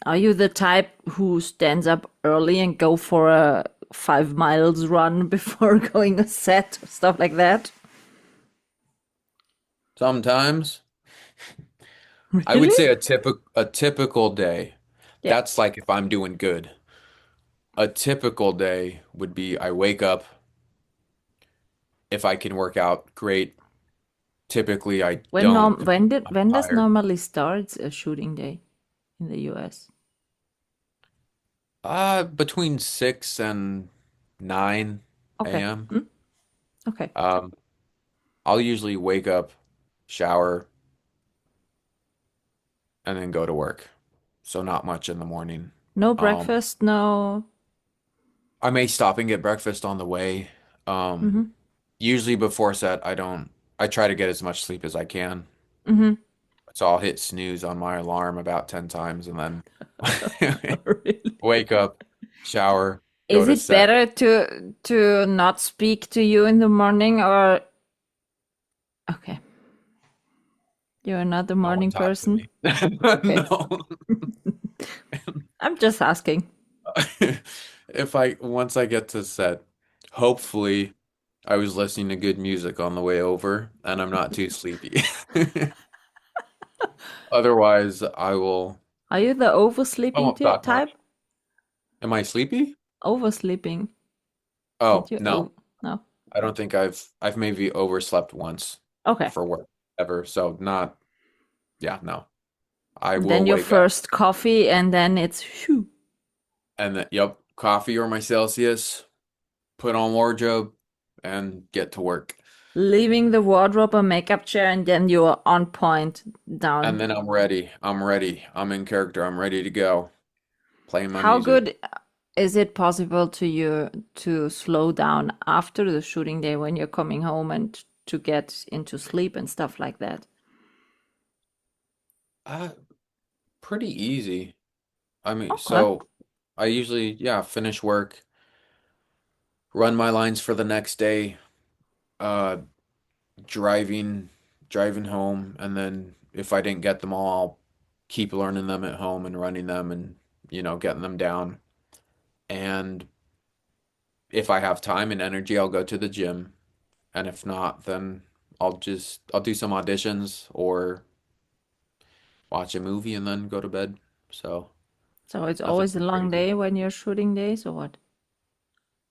C: Are you the type who stands up early and go for a 5 miles run before going a set, stuff like that?
B: Sometimes I would
C: Really?
B: say a typical day.
C: Yeah.
B: That's like if I'm doing good. A typical day would be I wake up, if I can work out, great. Typically I don't if I'm
C: When does
B: tired.
C: normally starts a shooting day in the US?
B: Between 6 and 9
C: Okay.
B: a.m.
C: Mm, okay.
B: Um, I'll usually wake up, shower, and then go to work. So not much in the morning.
C: No
B: Um,
C: breakfast, no.
B: I may stop and get breakfast on the way. Um,
C: Mm-hmm.
B: usually before set, I try to get as much sleep as I can.
C: Mm-hmm.
B: So I'll hit snooze on my alarm about 10 times and then
C: Really?
B: wake up, shower, go
C: Is
B: to
C: it
B: set.
C: better to not speak to you in the morning or okay, you're another
B: No one
C: morning
B: talks to
C: person?
B: me.
C: Okay.
B: No.
C: I'm just asking.
B: If I once I get to set, hopefully I was listening to good music on the way over and I'm not too sleepy. Otherwise,
C: Are you the
B: I
C: oversleeping
B: won't talk
C: type?
B: much. Am I sleepy?
C: Oversleeping.
B: Oh,
C: Did you?
B: no.
C: Oh, no.
B: I don't think I've maybe overslept once
C: Okay.
B: for work ever. So not, yeah, no. I
C: And
B: will
C: then your
B: wake up
C: first coffee, and then it's phew,
B: and then, yep, coffee or my Celsius, put on wardrobe and get to work.
C: leaving the wardrobe or makeup chair, and then you're on point
B: And
C: down.
B: then I'm ready. I'm ready. I'm in character. I'm ready to go. Playing my
C: How
B: music.
C: good is it possible to you to slow down after the shooting day when you're coming home and to get into sleep and stuff like that?
B: Uh, Pretty easy. I mean,
C: Okay.
B: so I usually, yeah, finish work, run my lines for the next day, uh, driving, driving home, and then if I didn't get them all, I'll keep learning them at home and running them and, getting them down. And if I have time and energy, I'll go to the gym. And if not, then I'll do some auditions or watch a movie and then go to bed. So
C: So it's
B: nothing
C: always a
B: too
C: long
B: crazy.
C: day when you're shooting days, or what?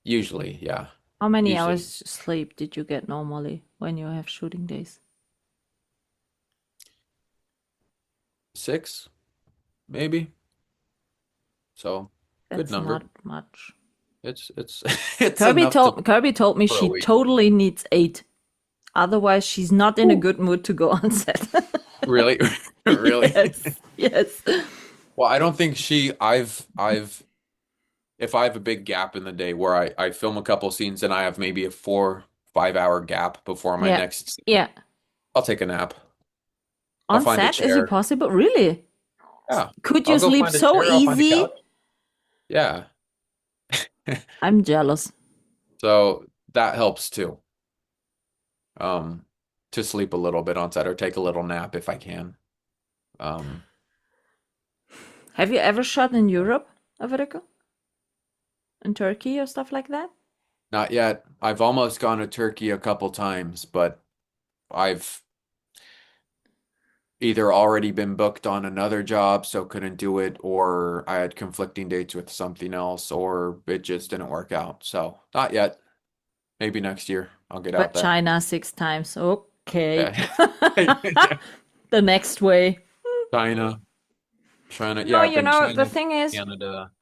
B: Usually, yeah.
C: How many
B: Usually
C: hours sleep did you get normally when you have shooting days?
B: 6, maybe. So good
C: That's
B: number.
C: not much.
B: It's it's enough to
C: Kirby told me
B: for a
C: she
B: week.
C: totally needs 8. Otherwise, she's not in a
B: Ooh.
C: good mood to go on set.
B: Really? Really?
C: Yes, yes.
B: Well, I don't think I've if I have a big gap in the day where I film a couple scenes and I have maybe a 4, 5 hour gap before my
C: Yeah,
B: next scene,
C: yeah.
B: I'll take a nap. I'll
C: On
B: find a
C: set, is it
B: chair.
C: possible? Really?
B: Yeah.
C: Could
B: I'll
C: you
B: go
C: sleep
B: find a
C: so
B: chair, I'll find a
C: easy?
B: couch. Yeah.
C: I'm jealous.
B: So that helps too. Um, to sleep a little bit on set or take a little nap if I can. Um,
C: Have you ever shot in Europe, a vertical? In Turkey or stuff like that?
B: Not yet. I've almost gone to Turkey a couple times, but I've either already been booked on another job, so couldn't do it, or I had conflicting dates with something else, or it just didn't work out. So not yet. Maybe next year I'll get
C: But
B: out there.
C: China 6 times. Okay.
B: Yeah.
C: The next way.
B: China, China.
C: No,
B: Yeah, I've been
C: the
B: China,
C: thing is,
B: Canada.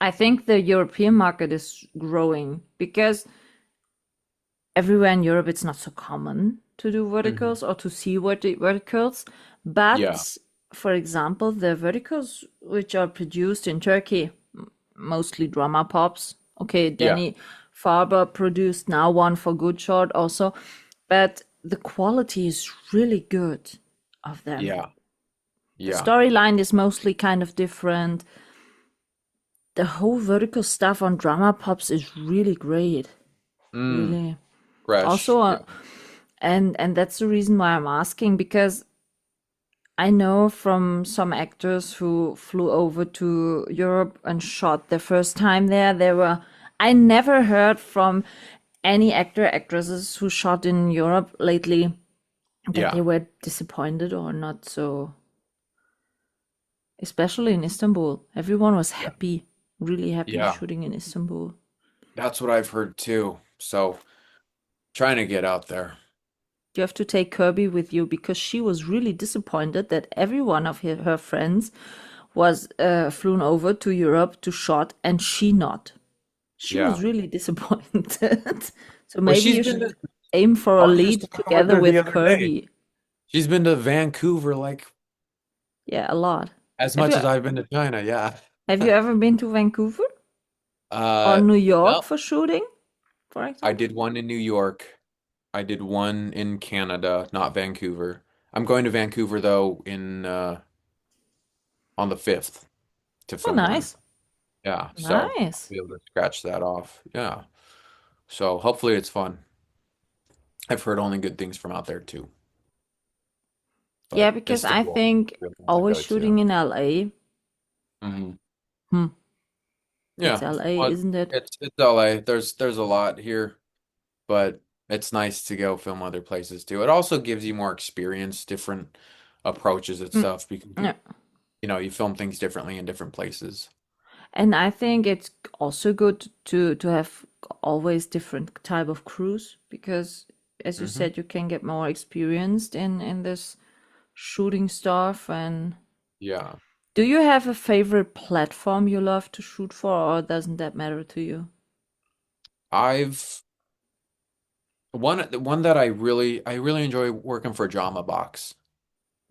C: I think the European market is growing because everywhere in Europe it's not so common to do
B: Hmm.
C: verticals or to see verticals.
B: Yeah,
C: But for example, the verticals which are produced in Turkey, mostly drama pops. Okay,
B: yeah,
C: Danny Farber produced now one for Good Short also, but the quality is really good of them.
B: yeah,
C: The
B: yeah.
C: storyline is mostly kind of different. The whole vertical stuff on drama pops is really great.
B: Mm,
C: Really.
B: fresh.
C: Also,
B: Yeah,
C: and that's the reason why I'm asking, because I know from some actors who flew over to Europe and shot their first time there, I never heard from any actor, actresses who shot in Europe lately that they
B: yeah,
C: were disappointed or not so, especially in Istanbul. Everyone was
B: yeah,
C: happy, really happy
B: yeah.
C: shooting in Istanbul.
B: That's what I've heard too. So trying to get out there.
C: You have to take Kirby with you because she was really disappointed that every one of her friends was flown over to Europe to shot and she not. She was
B: Yeah.
C: really disappointed. So
B: Well,
C: maybe
B: she's
C: you
B: been
C: should
B: to,
C: aim for
B: I
C: a
B: was just
C: lead
B: talking with
C: together
B: her the
C: with
B: other day.
C: Kirby.
B: She's been to Vancouver like
C: Yeah, a lot.
B: as
C: Have
B: much
C: you
B: as I've been to China. Yeah.
C: have you ever been to Vancouver or
B: Uh,
C: New York
B: no,
C: for shooting, for
B: I
C: example?
B: did one in New York. I did one in Canada, not Vancouver. I'm going to Vancouver though in on the 5th to
C: Oh,
B: film one.
C: nice,
B: Yeah, so I'll
C: nice.
B: be able to scratch that off. Yeah. So hopefully it's fun. I've heard only good things from out there too,
C: Yeah,
B: but
C: because I
B: Istanbul
C: think
B: really want to
C: always
B: go
C: shooting
B: to.
C: in LA.
B: Hmm.
C: Hmm, it's
B: Yeah,
C: LA,
B: but
C: isn't it?
B: it's LA. There's a lot here, but it's nice to go film other places too. It also gives you more experience, different approaches at
C: Mm,
B: stuff because
C: yeah.
B: you film things differently in different places.
C: And I think it's also good to have always different type of crews? Because as you
B: Hmm.
C: said, you can get more experienced in this shooting stuff. And
B: Yeah.
C: do you have a favorite platform you love to shoot for, or doesn't that matter to you?
B: I've one that I really enjoy working for Drama Box.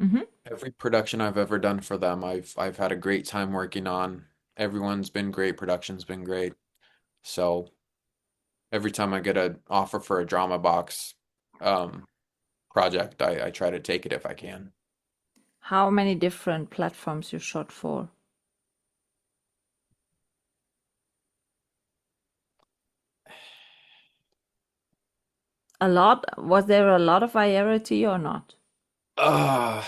C: Mm-hmm.
B: Every production I've ever done for them, I've had a great time working on. Everyone's been great, production's been great. So every time I get an offer for a Drama Box um project, I try to take it if I can.
C: How many different platforms you shot for? A lot? Was there a lot of variety or not?
B: Uh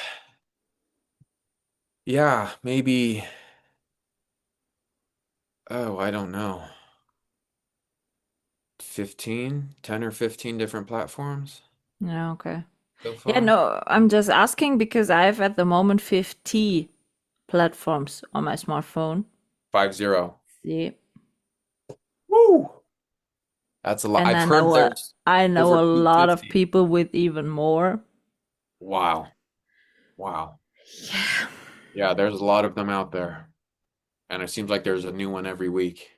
B: yeah, maybe I don't know. 10 or 15 different platforms
C: Yeah, okay.
B: so
C: Yeah,
B: far.
C: no, I'm just asking because I have at the moment 50 platforms on my smartphone.
B: 50.
C: See,
B: Woo! That's a lot.
C: and
B: I've heard there's
C: I know
B: over
C: a lot of
B: 250.
C: people with even more.
B: Wow. Wow.
C: Yeah,
B: Yeah, there's a lot of them out there. And it seems like there's a new one every week.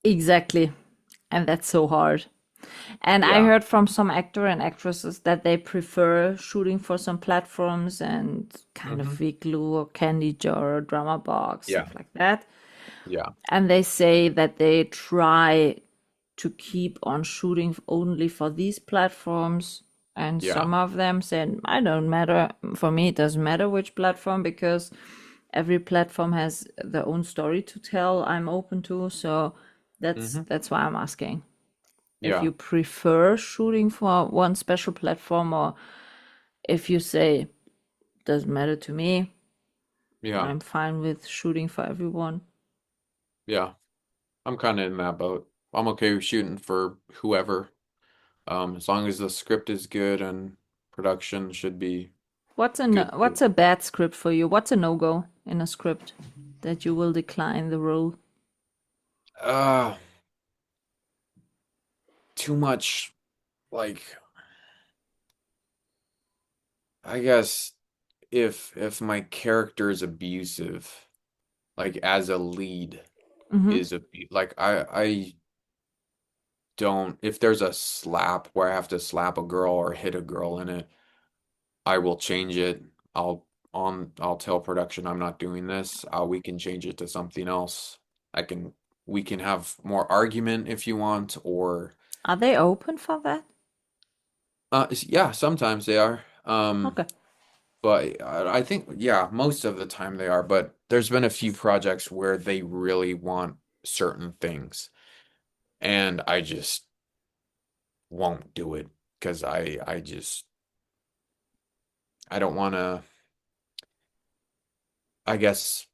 C: exactly. And that's so hard. And I
B: Yeah.
C: heard from some actor and actresses that they prefer shooting for some platforms and kind of
B: Hmm.
C: Vigloo or Candy Jar or Drama Box,
B: Yeah.
C: stuff like that.
B: Yeah.
C: And they say that they try to keep on shooting only for these platforms. And
B: Yeah.
C: some of them said, I don't matter. For me, it doesn't matter which platform because every platform has their own story to tell. I'm open to. So
B: Hmm.
C: that's why I'm asking if
B: Yeah.
C: you prefer shooting for one special platform, or if you say doesn't matter to me,
B: Yeah.
C: I'm fine with shooting for everyone.
B: Yeah. I'm kind of in that boat. I'm okay with shooting for whoever. As long as the script is good and production should be good too.
C: What's a bad script for you? What's a no-go in a script that you will decline the role?
B: Uh, Too much, like, I guess if my character is abusive, like as a lead
C: Mm-hmm.
B: is a like I don't, if there's a slap where I have to slap a girl or hit a girl in it, I will change it. I'll tell production I'm not doing this. We can change it to something else. I can we can have more argument if you want, or
C: Are they open for that?
B: yeah, sometimes they are.
C: Okay.
B: But I think yeah, most of the time they are, but there's been a few projects where they really want certain things and I just won't do it because I don't want to, I guess,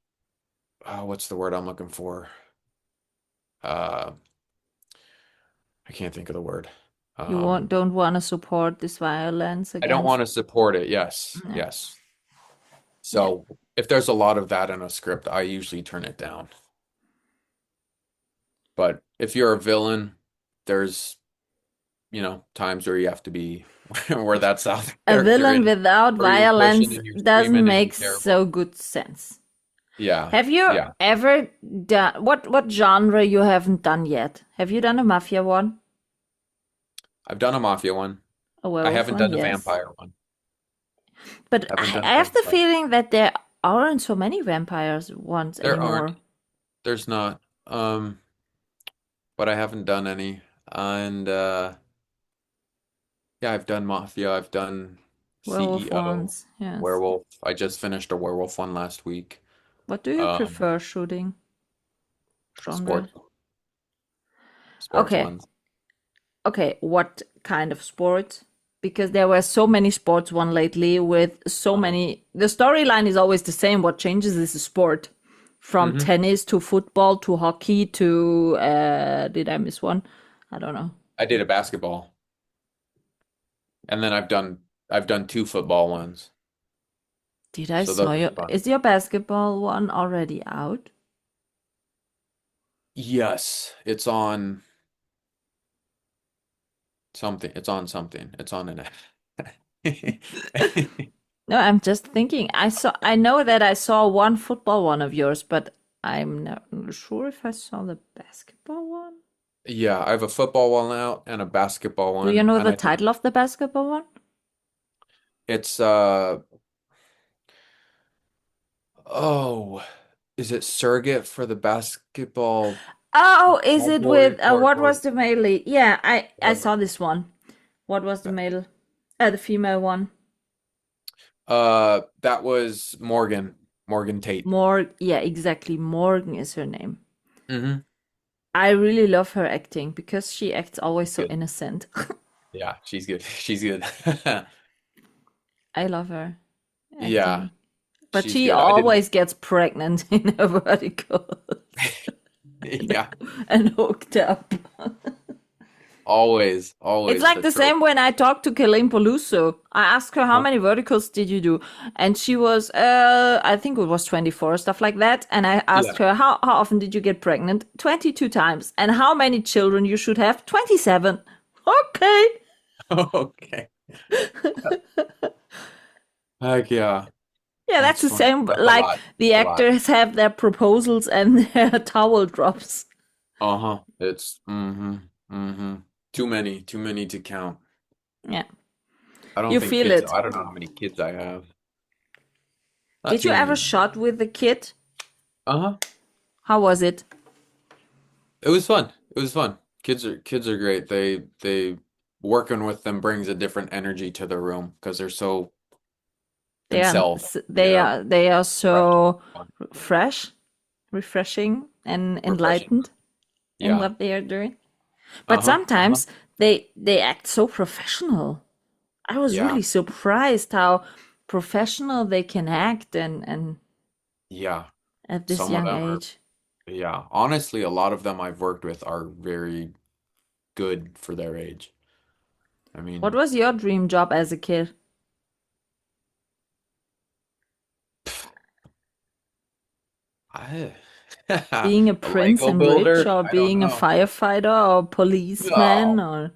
B: what's the word I'm looking for? Uh, I can't think of the word.
C: You won't,
B: Um,
C: don't want to support this violence
B: I don't
C: against.
B: want to support it. Yes,
C: Yeah.
B: yes.
C: Yeah.
B: So if there's a lot of that in a script, I usually turn it down. But if you're a villain, there's, times where you have to be where that's out the
C: A
B: character
C: villain
B: and
C: without
B: where you're pushing
C: violence
B: and you're
C: doesn't
B: screaming and you're
C: make
B: terrible.
C: so good sense.
B: Yeah,
C: Have you
B: yeah.
C: ever done what genre you haven't done yet? Have you done a mafia one?
B: I've done a mafia one.
C: A
B: I
C: werewolf
B: haven't
C: one,
B: done a
C: yes.
B: vampire one.
C: But
B: Haven't done a
C: I have the
B: vampire.
C: feeling that there aren't so many vampires ones
B: There aren't.
C: anymore.
B: There's not. But I haven't done any. And yeah, I've done mafia. I've done
C: Werewolf
B: CEO,
C: ones, yes.
B: werewolf. I just finished a werewolf one last week.
C: What do you
B: Um,
C: prefer shooting genre?
B: sports sports
C: Okay,
B: ones.
C: okay. What kind of sport? Because there were so many sports one lately with so
B: Uh-huh.
C: many. The storyline is always the same. What changes is the sport. From
B: Hmm.
C: tennis to football to hockey to did I miss one? I don't know.
B: I did a basketball, and then I've done two football ones.
C: Did I
B: So
C: saw
B: those are
C: your
B: fun.
C: is your basketball one already out?
B: Yes, it's on. Something. It's on something. It's on an.
C: No, I'm just thinking. I know that I saw one football one of yours, but I'm not sure if I saw the basketball one.
B: Yeah, I have a football one out and a basketball
C: Do you
B: one,
C: know
B: and
C: the
B: I think
C: title of the basketball one?
B: it's oh, is it surrogate for the basketball
C: Oh, is
B: ball
C: it
B: boy
C: with
B: or
C: what was the male lead? Yeah, I
B: whatever?
C: saw this one. What was the male? The female one.
B: That was Morgan Tate.
C: Yeah, exactly. Morgan is her name.
B: Mm-hmm.
C: I really love her acting because she acts always so
B: Good.
C: innocent.
B: Yeah, she's good. She's good.
C: I love her
B: Yeah,
C: acting. But
B: she's
C: she
B: good. I didn't.
C: always gets pregnant in her vertical
B: Yeah,
C: and hooked up. It's
B: always
C: like
B: the
C: the
B: trope.
C: same when I talked to Kelaine Peluso. I asked her how
B: Huh?
C: many verticals did you do, and she was, I think it was 24, stuff like that. And I asked
B: Yeah.
C: her how often did you get pregnant? 22 times. And how many children you should have? 27. Okay.
B: Okay. Heck yeah.
C: Yeah, that's
B: That's
C: the
B: funny.
C: same.
B: That's a
C: Like
B: lot.
C: the
B: A lot.
C: actors have their proposals and their towel drops.
B: Uh-huh. It's mm-hmm. Too many to count.
C: Yeah,
B: I don't
C: you
B: think
C: feel
B: kids,
C: it.
B: I don't know how many kids I have. Not
C: Did you
B: too
C: ever
B: many.
C: shot with the kid?
B: Uh-huh.
C: How was it?
B: It was fun. It was fun. Kids are great. They working with them brings a different energy to the room because they're so
C: They are
B: themselves, you know.
C: they are
B: Fresh.
C: so fresh, refreshing, and
B: Refreshing.
C: enlightened in
B: Yeah.
C: what they are doing. But
B: Uh-huh. Uh-huh.
C: sometimes they act so professional. I was
B: Yeah.
C: really surprised how professional they can act and
B: Yeah.
C: at this
B: Some of
C: young
B: them are,
C: age.
B: yeah. Honestly, a lot of them I've worked with are very good for their age. I
C: What
B: mean,
C: was your dream job as a kid?
B: I
C: Being a
B: a
C: prince
B: Lego
C: and rich,
B: builder?
C: or
B: I don't
C: being a
B: know.
C: firefighter, or policeman,
B: No.
C: or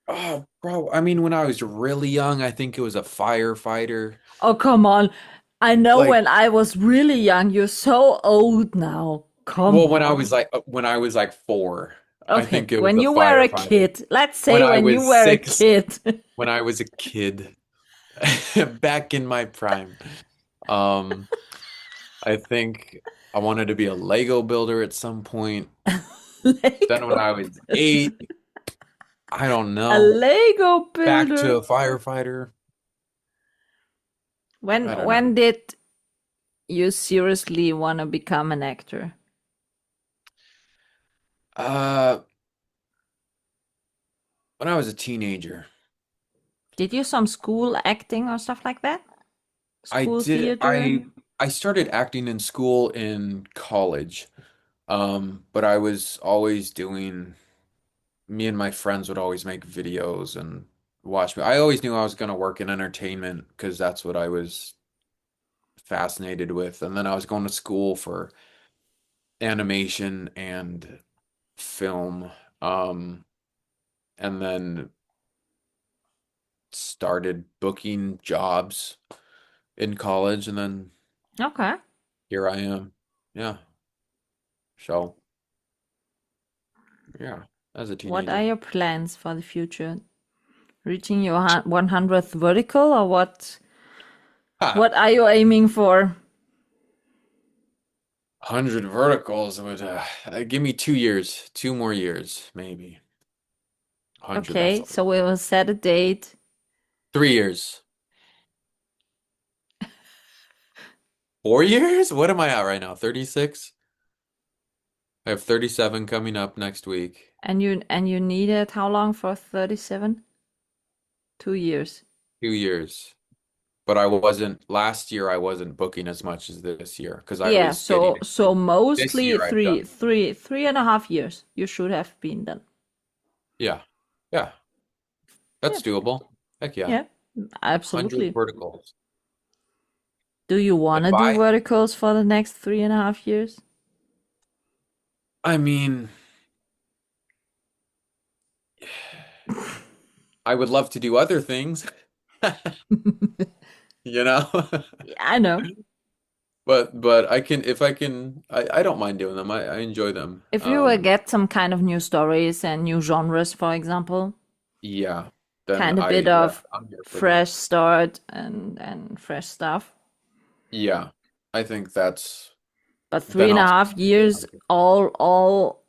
B: Oh, bro. I mean, when I was really young, I think it was a firefighter.
C: oh, come on. I know
B: Like,
C: when I was really young, you're so old now. Come
B: well,
C: on.
B: when I was like 4, I
C: Okay,
B: think it was
C: when
B: a
C: you were a
B: firefighter.
C: kid, let's
B: When
C: say
B: I
C: when you
B: was
C: were a
B: 6,
C: kid.
B: when I was a kid, back in my prime, um, I think I wanted to be a Lego builder at some point. Then when
C: Lego
B: I was
C: builder.
B: 8, I don't
C: A
B: know,
C: Lego
B: back to
C: builder.
B: a firefighter. I don't know.
C: When did you seriously want to become an actor?
B: Uh, when I was a teenager,
C: Did you some school acting or stuff like that?
B: I
C: School
B: did
C: theater?
B: I started acting in school in college. But I was always doing me and my friends would always make videos and watch me. I always knew I was going to work in entertainment because that's what I was fascinated with. And then I was going to school for animation and film. Um, and then started booking jobs in college, and then
C: Okay.
B: here I am. Yeah. So, yeah, as a
C: What are
B: teenager.
C: your plans for the future? Reaching your 100th vertical, or what?
B: Ha!
C: What are you aiming for?
B: 100 verticals would give me 2 years, 2 more years, maybe. 100, that's
C: Okay,
B: a
C: so
B: lot.
C: we will set a date.
B: 3 years. 4 years? What am I at right now? 36? I have 37 coming up next week.
C: And you needed how long for 37? 2 years.
B: 2 years. But I wasn't, last year I wasn't booking as much as this year because I
C: Yeah,
B: was getting
C: so
B: into this
C: mostly
B: year I've done.
C: 3.5 years. You should have been done.
B: Yeah. Yeah.
C: Yeah,
B: That's doable. Heck yeah.
C: yeah,
B: 100
C: absolutely.
B: verticals.
C: Do you want
B: If
C: to do
B: I,
C: verticals for the next 3.5 years?
B: I mean, I would love to do other things, you know.
C: Yeah, I know.
B: But I can if I can I don't mind doing them. I enjoy them.
C: If you get some kind of new stories and new genres, for example,
B: Yeah. Then
C: kind of bit
B: yeah,
C: of
B: I'm here for that.
C: fresh start and fresh stuff.
B: Yeah. I think that's
C: But three
B: then
C: and a
B: I'll
C: half
B: do a lot
C: years
B: of it.
C: all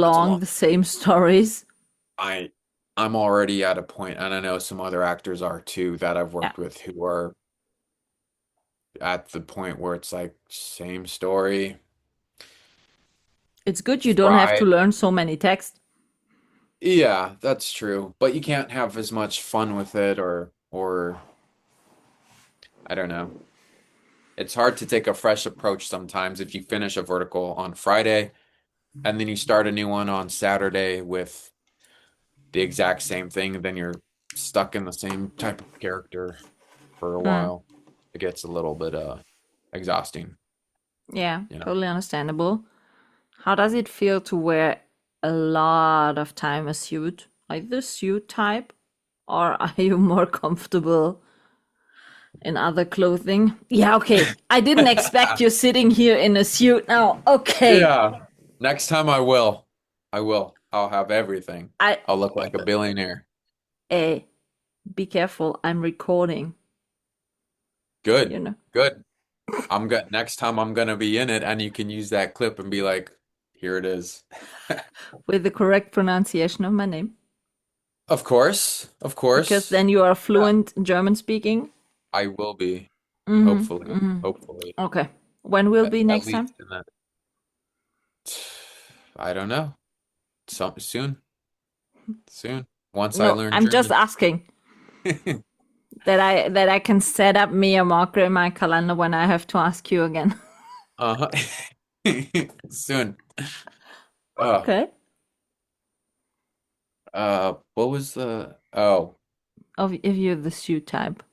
B: That's a
C: along
B: lot.
C: the same stories.
B: I I'm already at a point, and I know some other actors are too, that I've
C: Yeah.
B: worked with who are at the point where it's like same story,
C: It's good you don't have to
B: fried.
C: learn so many texts.
B: Yeah, that's true. But you can't have as much fun with it or I don't know. It's hard to take a fresh approach sometimes if you finish a vertical on Friday and then you start a new one on Saturday with the exact same thing, then you're stuck in the same type of character for a
C: Mm,
B: while. It gets a little bit exhausting,
C: yeah,
B: you know.
C: totally understandable. How does it feel to wear a lot of time a suit? Like the suit type? Or are you more comfortable in other clothing? Yeah, okay. I didn't expect you sitting here in a suit now. Okay.
B: Yeah. Next time I will. I will. I'll have everything.
C: I
B: I'll look like a billionaire.
C: eh, be careful. I'm recording, you
B: Good.
C: know,
B: Good. I'm good. Next time I'm gonna be in it and you can use that clip and be like, here it is.
C: with the correct pronunciation of my name.
B: Of course. Of
C: Because
B: course.
C: then you are
B: Yeah.
C: fluent German speaking.
B: I will be.
C: Mm-hmm.
B: Hopefully.
C: Mm-hmm.
B: Hopefully.
C: Okay. When will be
B: At
C: next time?
B: least in that. I don't know. Soon. Soon. Once I
C: No,
B: learn
C: I'm just
B: German.
C: asking that I can set up me a marker in my calendar when I have to ask you again.
B: Uh-huh. Soon. Uh,
C: Okay.
B: what was the oh
C: Of if you're the suit type.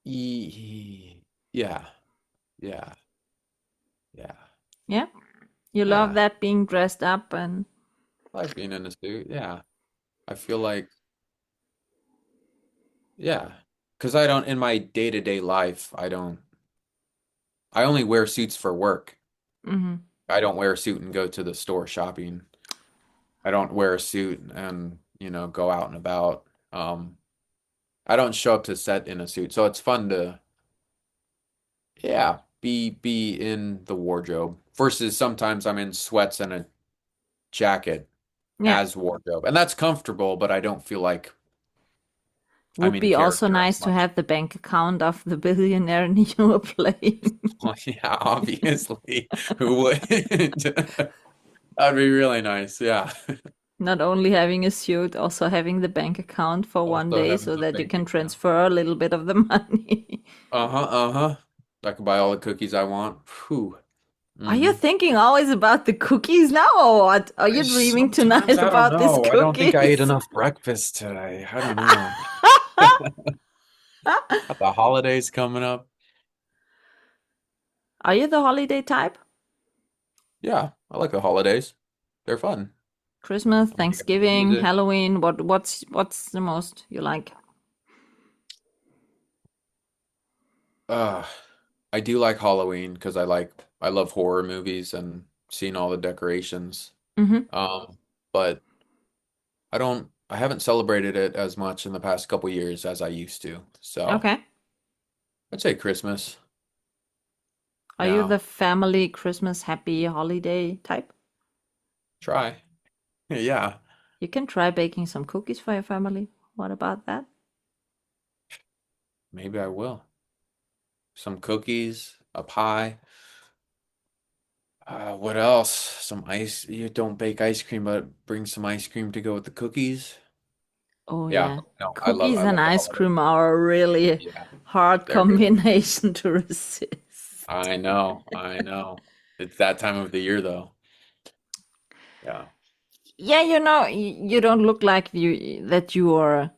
B: yeah. Yeah. Yeah.
C: Yeah. You love
B: Yeah.
C: that being dressed up and
B: I like being in a suit. Yeah. I feel like yeah. Because I don't in my day-to-day life, I only wear suits for work.
C: hmm
B: I don't wear a suit and go to the store shopping. I don't wear a suit and, go out and about. I don't show up to set in a suit. So it's fun to, yeah, be in the wardrobe versus sometimes I'm in sweats and a jacket
C: yeah.
B: as wardrobe. And that's comfortable, but I don't feel like I'm
C: Would
B: in
C: be also
B: character as
C: nice to
B: much.
C: have the bank account of the billionaire you were playing.
B: Well, yeah, obviously. Who wouldn't? That'd be really nice. Yeah.
C: Not only having a suit, also having the bank account for one
B: Also
C: day
B: having
C: so
B: the
C: that you
B: bank
C: can
B: account.
C: transfer a little bit of the money.
B: Uh-huh, uh-huh. I can buy all the cookies I want. Whew.
C: Are you
B: Mm-hmm.
C: thinking always about the cookies now, or what? Are you dreaming
B: Sometimes
C: tonight
B: I don't
C: about these
B: know. I don't think I ate
C: cookies?
B: enough breakfast today. I don't know. Got the holidays coming up.
C: Are you the holiday type?
B: Yeah, I like the holidays. They're fun.
C: Christmas,
B: You got the
C: Thanksgiving,
B: music.
C: Halloween, what's the most you like?
B: Uh, I do like Halloween because I love horror movies and seeing all the decorations.
C: Mm-hmm.
B: But I haven't celebrated it as much in the past couple years as I used to. So
C: Okay.
B: I'd say Christmas.
C: Are you the
B: Yeah,
C: family Christmas happy holiday type?
B: try. Yeah,
C: You can try baking some cookies for your family. What about that?
B: maybe I will. Some cookies, a pie. What else? Some ice. You don't bake ice cream, but bring some ice cream to go with the cookies.
C: Oh
B: Yeah,
C: yeah.
B: no,
C: Cookies
B: I
C: and
B: love the
C: ice
B: holidays.
C: cream are a really
B: Yeah,
C: hard
B: they're good.
C: combination to resist.
B: I know, I know. It's that time of the year though. Yeah.
C: Yeah, you don't look like you are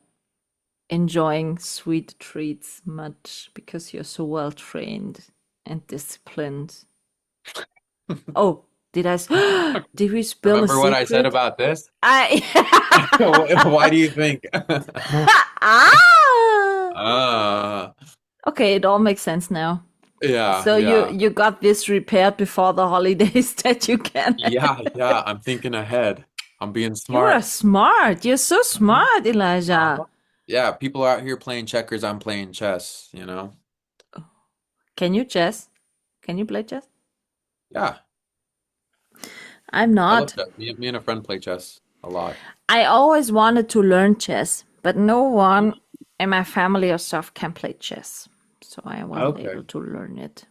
C: enjoying sweet treats much because you're so well trained and disciplined. Oh, Did did we spill a
B: Remember what I said
C: secret?
B: about this?
C: I
B: Why do you think?
C: ah.
B: Ah,
C: Okay, it all makes sense now.
B: yeah,
C: So you
B: yeah,
C: you got this repaired before the holidays that you can.
B: yeah, yeah. I'm thinking ahead. I'm being
C: You are
B: smart.
C: smart. You're so
B: Mhm.
C: smart, Elijah.
B: Uh-huh. Yeah, people out here playing checkers. I'm playing chess, you know?
C: Can you chess? Can you play chess?
B: Yeah,
C: I'm
B: I love
C: not.
B: chess. Me and a friend play chess a lot.
C: I always wanted to learn chess, but no one in my family or stuff can play chess. So I wasn't able
B: Okay.
C: to learn it.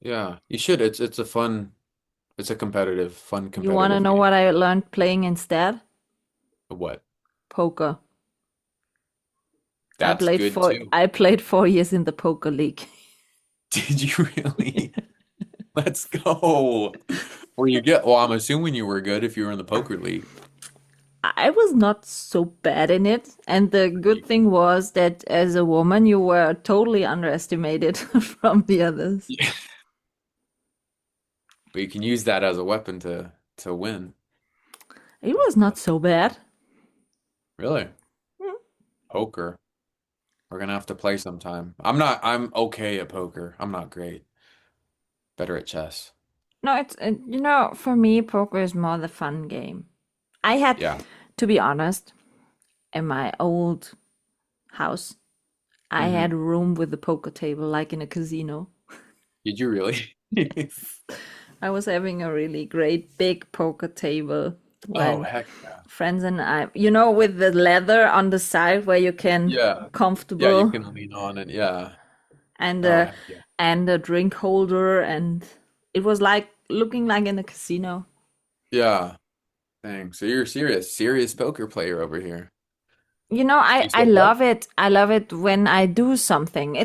B: Yeah, you should. It's a fun, it's a competitive, fun
C: You want to
B: competitive
C: know
B: game.
C: what I learned playing instead?
B: What?
C: Poker.
B: That's good too.
C: I played 4 years in the poker league.
B: Did you really? Let's go. Where you get, well, I'm assuming you were good if you were in the poker league.
C: I was not so bad in it, and the good thing was that as a woman you were totally underestimated from the others.
B: Yeah. But you can use that as a weapon to win.
C: It was not so bad.
B: Really? Poker. We're gonna have to play sometime. I'm okay at poker. I'm not great. Better at chess.
C: No, it's for me poker is more the fun game. I had
B: Yeah.
C: to be honest, in my old house, I
B: Hmm.
C: had a room with a poker table like in a casino.
B: Did you really?
C: I was having a really great big poker table
B: Oh,
C: when
B: heck yeah.
C: friends and I, with the leather on the side where you can
B: Yeah. Yeah, you
C: comfortable
B: can lean on it. Yeah.
C: and
B: Oh,
C: a
B: heck yeah.
C: and a drink holder, and it was like looking like in a casino.
B: Yeah. Dang. So you're a serious poker player over here.
C: I
B: You
C: I
B: still play?
C: love it. I love it when I do something.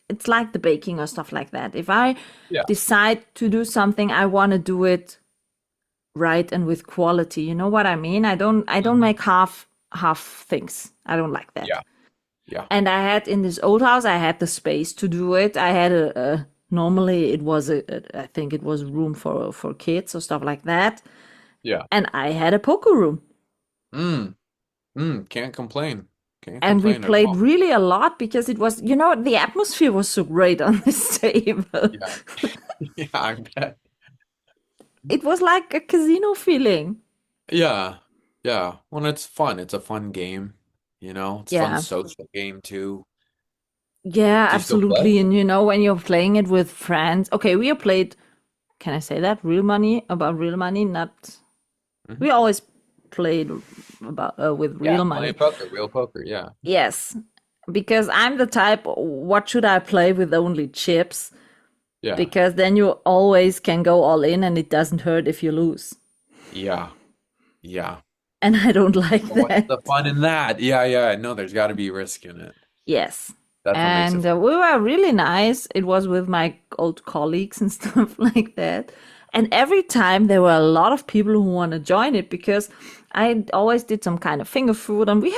C: It's like the baking or stuff like that. If I
B: Yeah.
C: decide to do something, I want to do it right and with quality. You know what I mean? I don't
B: Hmm.
C: make half things. I don't like that.
B: Yeah. Yeah.
C: And I had in this old house, I had the space to do it. I had a normally it was I think it was room for kids or stuff like that.
B: Yeah.
C: And I had a poker room.
B: Mm. Mm. Can't complain. Can't
C: And we
B: complain at
C: played
B: all.
C: really a lot because it was, the atmosphere was so great on this table.
B: Yeah. Yeah, I bet.
C: It was like a casino feeling.
B: Yeah. Yeah. Well, it's fun. It's a fun game. You know, it's a fun
C: Yeah.
B: social game too.
C: Yeah,
B: Do you still play?
C: absolutely. And when you're playing it with friends, okay, we have played, can I say that? Real money, about real money, not,
B: Hmm.
C: we always played about with
B: Yeah,
C: real
B: playing
C: money.
B: poker, real poker. Yeah.
C: Yes, because I'm the type, what should I play with only chips?
B: Yeah.
C: Because then you always can go all in and it doesn't hurt if you lose.
B: Yeah. Yeah.
C: And I don't like
B: But what's
C: that.
B: the fun in that? Yeah, yeah. No, there's got to be risk in it.
C: Yes.
B: That's what makes it
C: And
B: fun.
C: we were really nice. It was with my old colleagues and stuff like that. And every time there were a lot of people who want to join it because I always did some kind of finger food, and we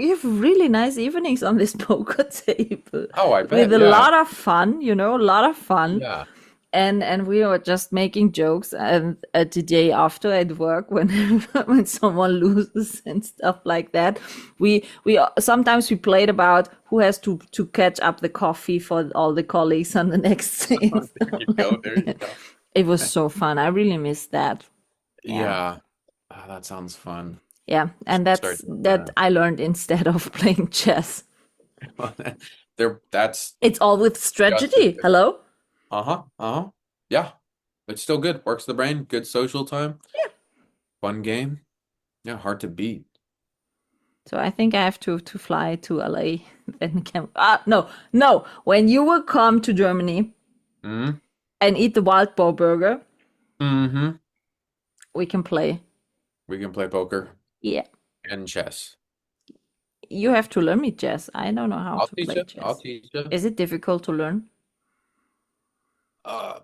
C: have really nice evenings on this poker table
B: Oh, I
C: with
B: bet.
C: a
B: Yeah.
C: lot of fun, a lot of fun.
B: Yeah.
C: And we were just making jokes, and the day after at work when when someone loses and stuff like that, we sometimes we played about who has to catch up the coffee for all the colleagues on the next day and
B: There
C: stuff
B: you go.
C: like
B: There you
C: that.
B: go.
C: It was so fun. I really miss that. Yeah.
B: Yeah. Ah, that sounds fun.
C: Yeah, and
B: Should
C: that's
B: start doing
C: that I learned instead of playing chess.
B: that. That's
C: It's all with
B: just as
C: strategy.
B: good.
C: Hello.
B: Uh-huh. Uh-huh. Yeah. It's still good. Works the brain. Good social time. Fun game. Yeah, hard to beat.
C: So I think I have to fly to LA. Then can no. When you will come to Germany
B: Mm-hmm.
C: and eat the wild boar burger,
B: Mm-hmm.
C: we can play.
B: We can play poker
C: Yeah,
B: and chess.
C: you have to learn me chess. I don't know how
B: I'll
C: to
B: teach
C: play
B: you. I'll
C: chess.
B: teach you.
C: Is it difficult to learn?
B: Uh,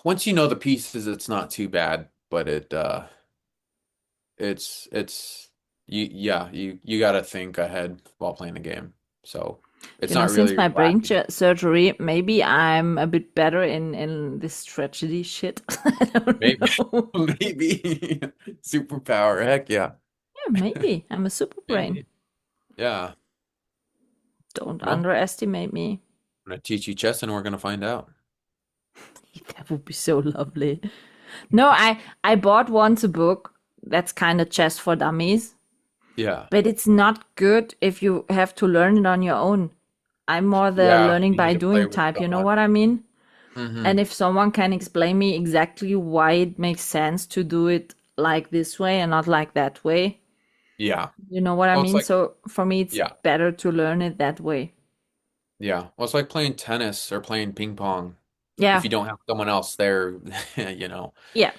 B: once you know the pieces, it's not too bad, but it's you yeah, you got to think ahead while playing the game. So it's not
C: Since
B: really
C: my brain
B: relaxing.
C: surgery, maybe I'm a bit better in this tragedy shit. I don't
B: Maybe,
C: know.
B: maybe superpower. Heck yeah,
C: Yeah, maybe I'm a super brain.
B: maybe. Yeah.
C: Don't
B: Well,
C: underestimate me.
B: I'm gonna teach you chess, and we're gonna find out.
C: That would be so lovely. No, I bought once a book that's kind of chess for dummies,
B: Yeah.
C: but it's not good if you have to learn it on your own. I'm more the
B: Yeah.
C: learning
B: You need
C: by
B: to play
C: doing
B: with
C: type, you know
B: someone.
C: what I mean?
B: Mm-hmm.
C: And if someone can explain me exactly why it makes sense to do it like this way and not like that way,
B: Yeah.
C: you know what I
B: Well, it's
C: mean?
B: like,
C: So for me, it's
B: yeah.
C: better to learn it that way.
B: Yeah. Well, it's like playing tennis or playing ping pong. If
C: Yeah,
B: you don't have someone else there, you know,
C: yeah,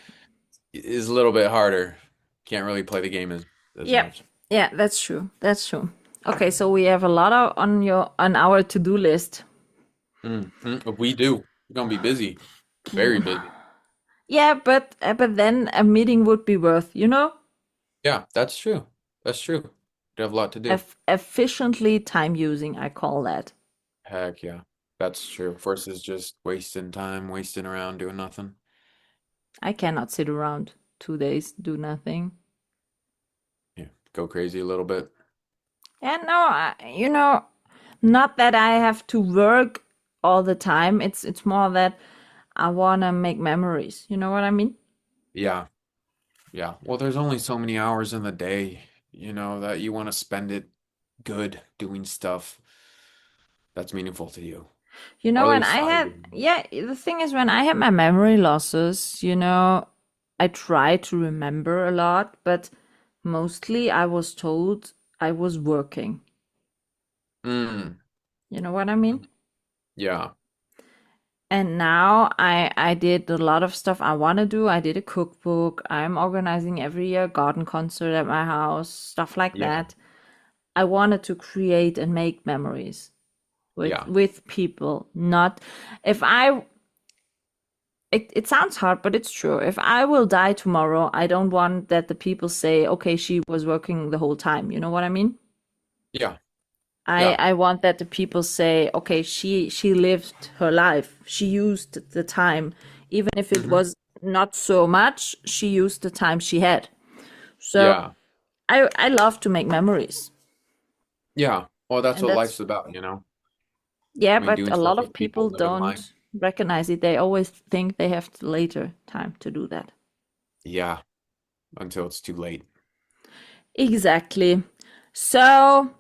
B: is a little bit harder. Can't really play the game as
C: yeah,
B: much.
C: yeah. That's true. That's true. Okay, so we have a lot of on our to-do list.
B: We do. We're gonna be busy. Very busy.
C: Yeah, but then a meeting would be worth,
B: Yeah, that's true. That's true. We have a lot to do.
C: efficiently time using, I call that.
B: Heck yeah. That's true. Versus just wasting time, wasting around doing nothing.
C: I cannot sit around 2 days, do nothing.
B: Yeah. Go crazy a little bit.
C: And no, not that I have to work all the time. It's more that I wanna make memories. You know what I mean?
B: Yeah. Yeah. Well, there's only so many hours in the day, that you want to spend it good doing stuff that's meaningful to you. Or at
C: When
B: least
C: I
B: I
C: had,
B: do.
C: yeah, the thing is, when I had my memory losses, I try to remember a lot, but mostly I was told I was working.
B: Mm.
C: You know what I mean?
B: Yeah.
C: And now I did a lot of stuff I want to do. I did a cookbook. I'm organizing every year a garden concert at my house, stuff like
B: Yeah.
C: that. I wanted to create and make memories with
B: Yeah.
C: with people. Not if I it sounds hard, but it's true. If I will die tomorrow, I don't want that the people say, okay, she was working the whole time. You know what I mean?
B: Yeah.
C: I
B: Yeah.
C: I want that the people say, okay, she lived her life. She used the time, even if it
B: Hmm.
C: was not so much. She used the time she had. So
B: Yeah.
C: I love to make memories,
B: Yeah. Well, that's
C: and
B: what
C: that's
B: life's about.
C: yeah.
B: I mean,
C: But
B: doing
C: a
B: stuff
C: lot of
B: with people,
C: people
B: living life.
C: don't recognize it. They always think they have later time to do that.
B: Yeah. Until it's too late.
C: Exactly. So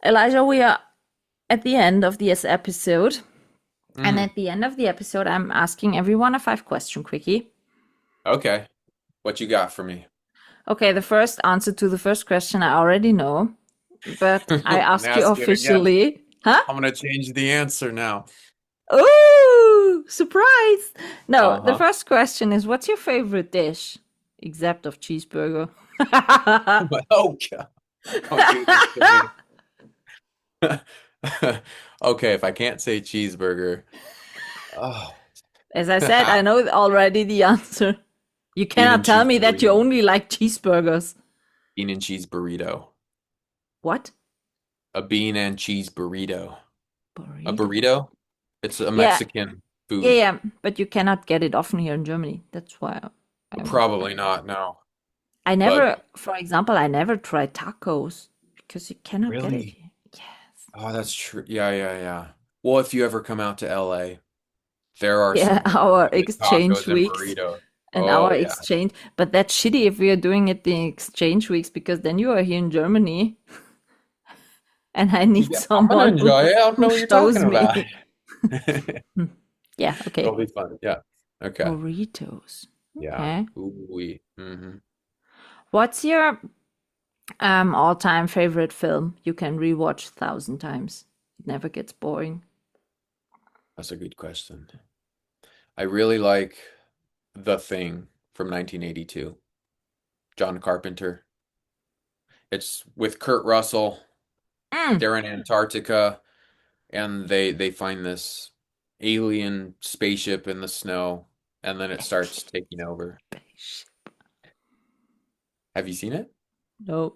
C: Elijah, we are at the end of this episode. And
B: Mm.
C: at the end of the episode, I'm asking everyone a 5 question quickie.
B: Okay. What you got for me?
C: Okay, the first answer to the first question I already know, but I
B: I'm
C: ask you
B: asking it again.
C: officially. Huh?
B: I'm gonna change the answer now.
C: Ooh, surprise! No, the
B: Uh-huh.
C: first question is what's your favorite dish? Except of cheeseburger.
B: Oh God. Don't do this to me. Okay, if I can't say cheeseburger, oh,
C: As I said, I know already the answer. You
B: bean and
C: cannot tell
B: cheese
C: me that you
B: burrito.
C: only like cheeseburgers.
B: Bean and cheese burrito.
C: What?
B: A bean and cheese burrito. A
C: Burrito?
B: burrito? It's a
C: Yeah,
B: Mexican
C: yeah,
B: food.
C: yeah. But you cannot get it often here in Germany. That's why
B: Probably not, no.
C: I
B: But
C: never, for example, I never tried tacos because you cannot get it
B: really?
C: here. Yes.
B: Oh, that's true. Yeah, yeah, yeah. Well, if you ever come out to LA, there are
C: Yeah,
B: some
C: our
B: really good
C: exchange
B: tacos and
C: weeks
B: burritos.
C: and our
B: Oh yeah.
C: exchange. But that's shitty if we are doing it the exchange weeks because then you are here in Germany and I need
B: Yeah, I'm gonna
C: someone
B: enjoy it. I don't know
C: who
B: what you're talking
C: shows
B: about.
C: me. Hmm. Yeah,
B: It'll
C: okay.
B: be fun. Yeah. Okay.
C: Burritos.
B: Yeah.
C: Okay.
B: Ooh wee. Hmm.
C: What's your all-time favorite film you can rewatch 1,000 times? It never gets boring.
B: That's a good question. I really like The Thing from 1982. John Carpenter. It's with Kurt Russell.
C: Mm.
B: They're in Antarctica and they find this alien spaceship in the snow and then it starts taking over. Have you seen it?
C: No.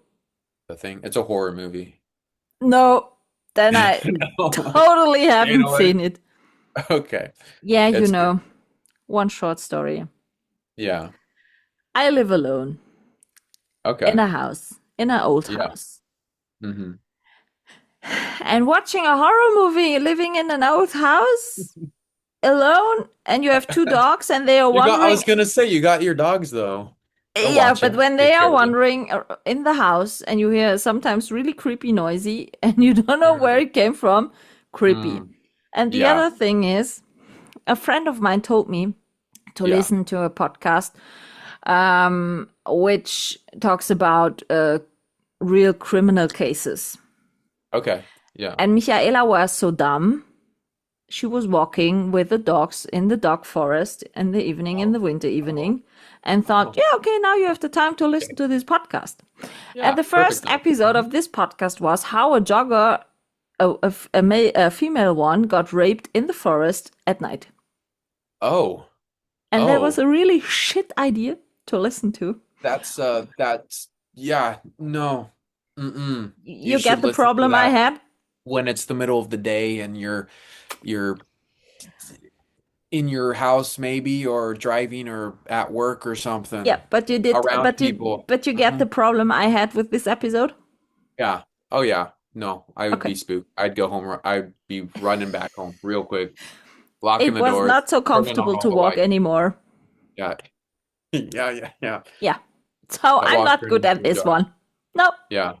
B: The Thing? It's a horror movie.
C: No. Then I
B: No.
C: totally haven't
B: Anyway.
C: seen it.
B: Okay.
C: Yeah, you
B: It's good.
C: know, one short story.
B: Yeah.
C: I live alone in
B: Okay.
C: a house, in an old
B: Yeah.
C: house.
B: hmm
C: And watching a horror movie living in an old house alone, and you have two dogs, and they are
B: I
C: wandering.
B: was gonna say you got your dogs though. They'll
C: Yeah,
B: watch
C: but
B: you.
C: when they
B: Take
C: are
B: care of you.
C: wandering in the house and you hear sometimes really creepy noisy and you don't know where
B: Mm,
C: it came from, creepy.
B: mm,
C: And the
B: yeah.
C: other thing is, a friend of mine told me to
B: Yeah.
C: listen to a podcast which talks about real criminal cases.
B: Okay. Yeah.
C: And Michaela was so dumb. She was walking with the dogs in the dog forest in the evening, in
B: Oh.
C: the winter evening, and thought, yeah, okay, now you have the time to listen to this podcast. And
B: Yeah.
C: the
B: Perfect
C: first
B: time.
C: episode of this podcast was how a jogger, a female one, got raped in the forest at night.
B: Oh.
C: And that was
B: Oh.
C: a really shit idea to listen to.
B: That's yeah. No. Mm-mm. You
C: You
B: should
C: get the
B: listen to
C: problem I
B: that
C: had?
B: when it's the middle of the day and you're in your house maybe or driving or at work or something
C: Yeah, but you did,
B: around people.
C: but you get the problem I had with this episode?
B: Yeah. Oh yeah. No, I would
C: Okay.
B: be spooked. I'd go home. I'd be running back home real quick, locking
C: It
B: the
C: was
B: doors,
C: not so
B: turning on
C: comfortable
B: all
C: to
B: the
C: walk
B: lights.
C: anymore.
B: Yeah. Yeah.
C: Yeah. So
B: That
C: I'm
B: walk
C: not
B: turned
C: good
B: into
C: at
B: a
C: this
B: jog.
C: one. Nope.
B: Yeah.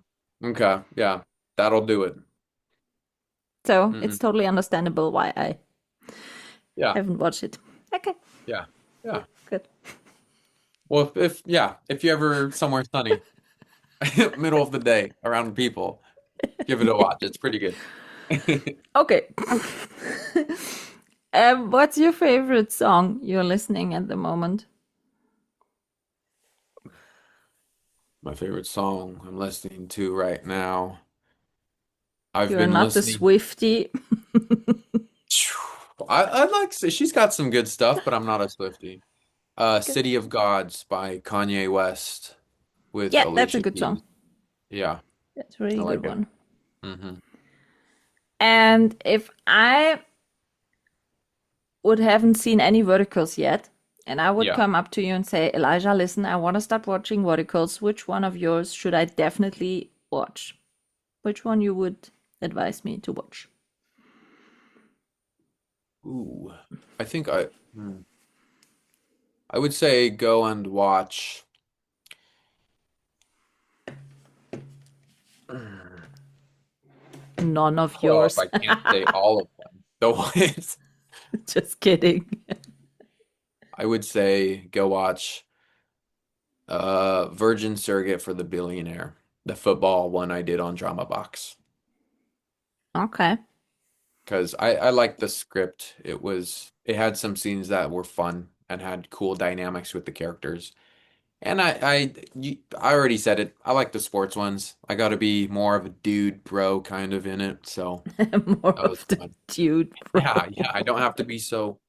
B: Okay. Yeah. That'll do it.
C: So it's
B: Mm-mm.
C: totally understandable why I
B: Yeah.
C: haven't watched it. Okay,
B: Yeah. Yeah.
C: good.
B: Well, if you ever somewhere sunny, middle of the day around people, give it a watch. It's pretty good.
C: Okay. What's your favorite song you're listening at the moment?
B: My favorite song I'm listening to right now. I've
C: You're
B: been
C: not the
B: listening.
C: Swiftie.
B: I'd like to say she's got some good stuff, but I'm not a Swiftie.
C: Good.
B: City of Gods by Kanye West with
C: Yeah, that's a
B: Alicia
C: good
B: Keys.
C: song.
B: Yeah,
C: That's a really
B: I like
C: good
B: it.
C: one.
B: hmm
C: And if I would haven't seen any verticals yet, and I would
B: Yeah.
C: come up to you and say, Elijah, listen, I want to start watching verticals. Which one of yours should I definitely watch? Which one you would advise me to watch?
B: Ooh, I think I would say go and watch.
C: None of
B: Well,
C: yours.
B: if I can't say all of them, the ones
C: Just kidding.
B: I would say go watch Virgin Surrogate for the Billionaire, the football one I did on Drama Box.
C: Okay.
B: Because I liked the script. It had some scenes that were fun and had cool dynamics with the characters. And I already said it. I like the sports ones. I got to be more of a dude bro kind of in it. So
C: More
B: that was
C: of the
B: fun.
C: dude, bro.
B: Yeah. I don't have to be so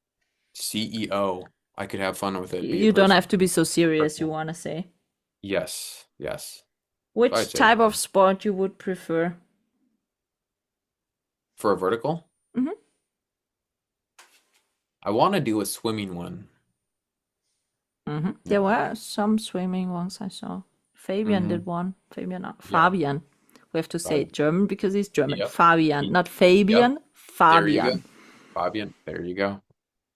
B: CEO. I could have fun with it. Be a
C: You don't
B: person.
C: have to be so serious, you want to say.
B: Yes. So
C: Which
B: I'd say
C: type of sport you would prefer?
B: for a vertical,
C: Mhm.
B: I want to do a swimming one.
C: There were some swimming ones I saw. Fabian did one. Fabian. We have to say it German because he's German.
B: Yep.
C: Fabian, not Fabian.
B: There you go.
C: Fabian.
B: Fabian, there you go.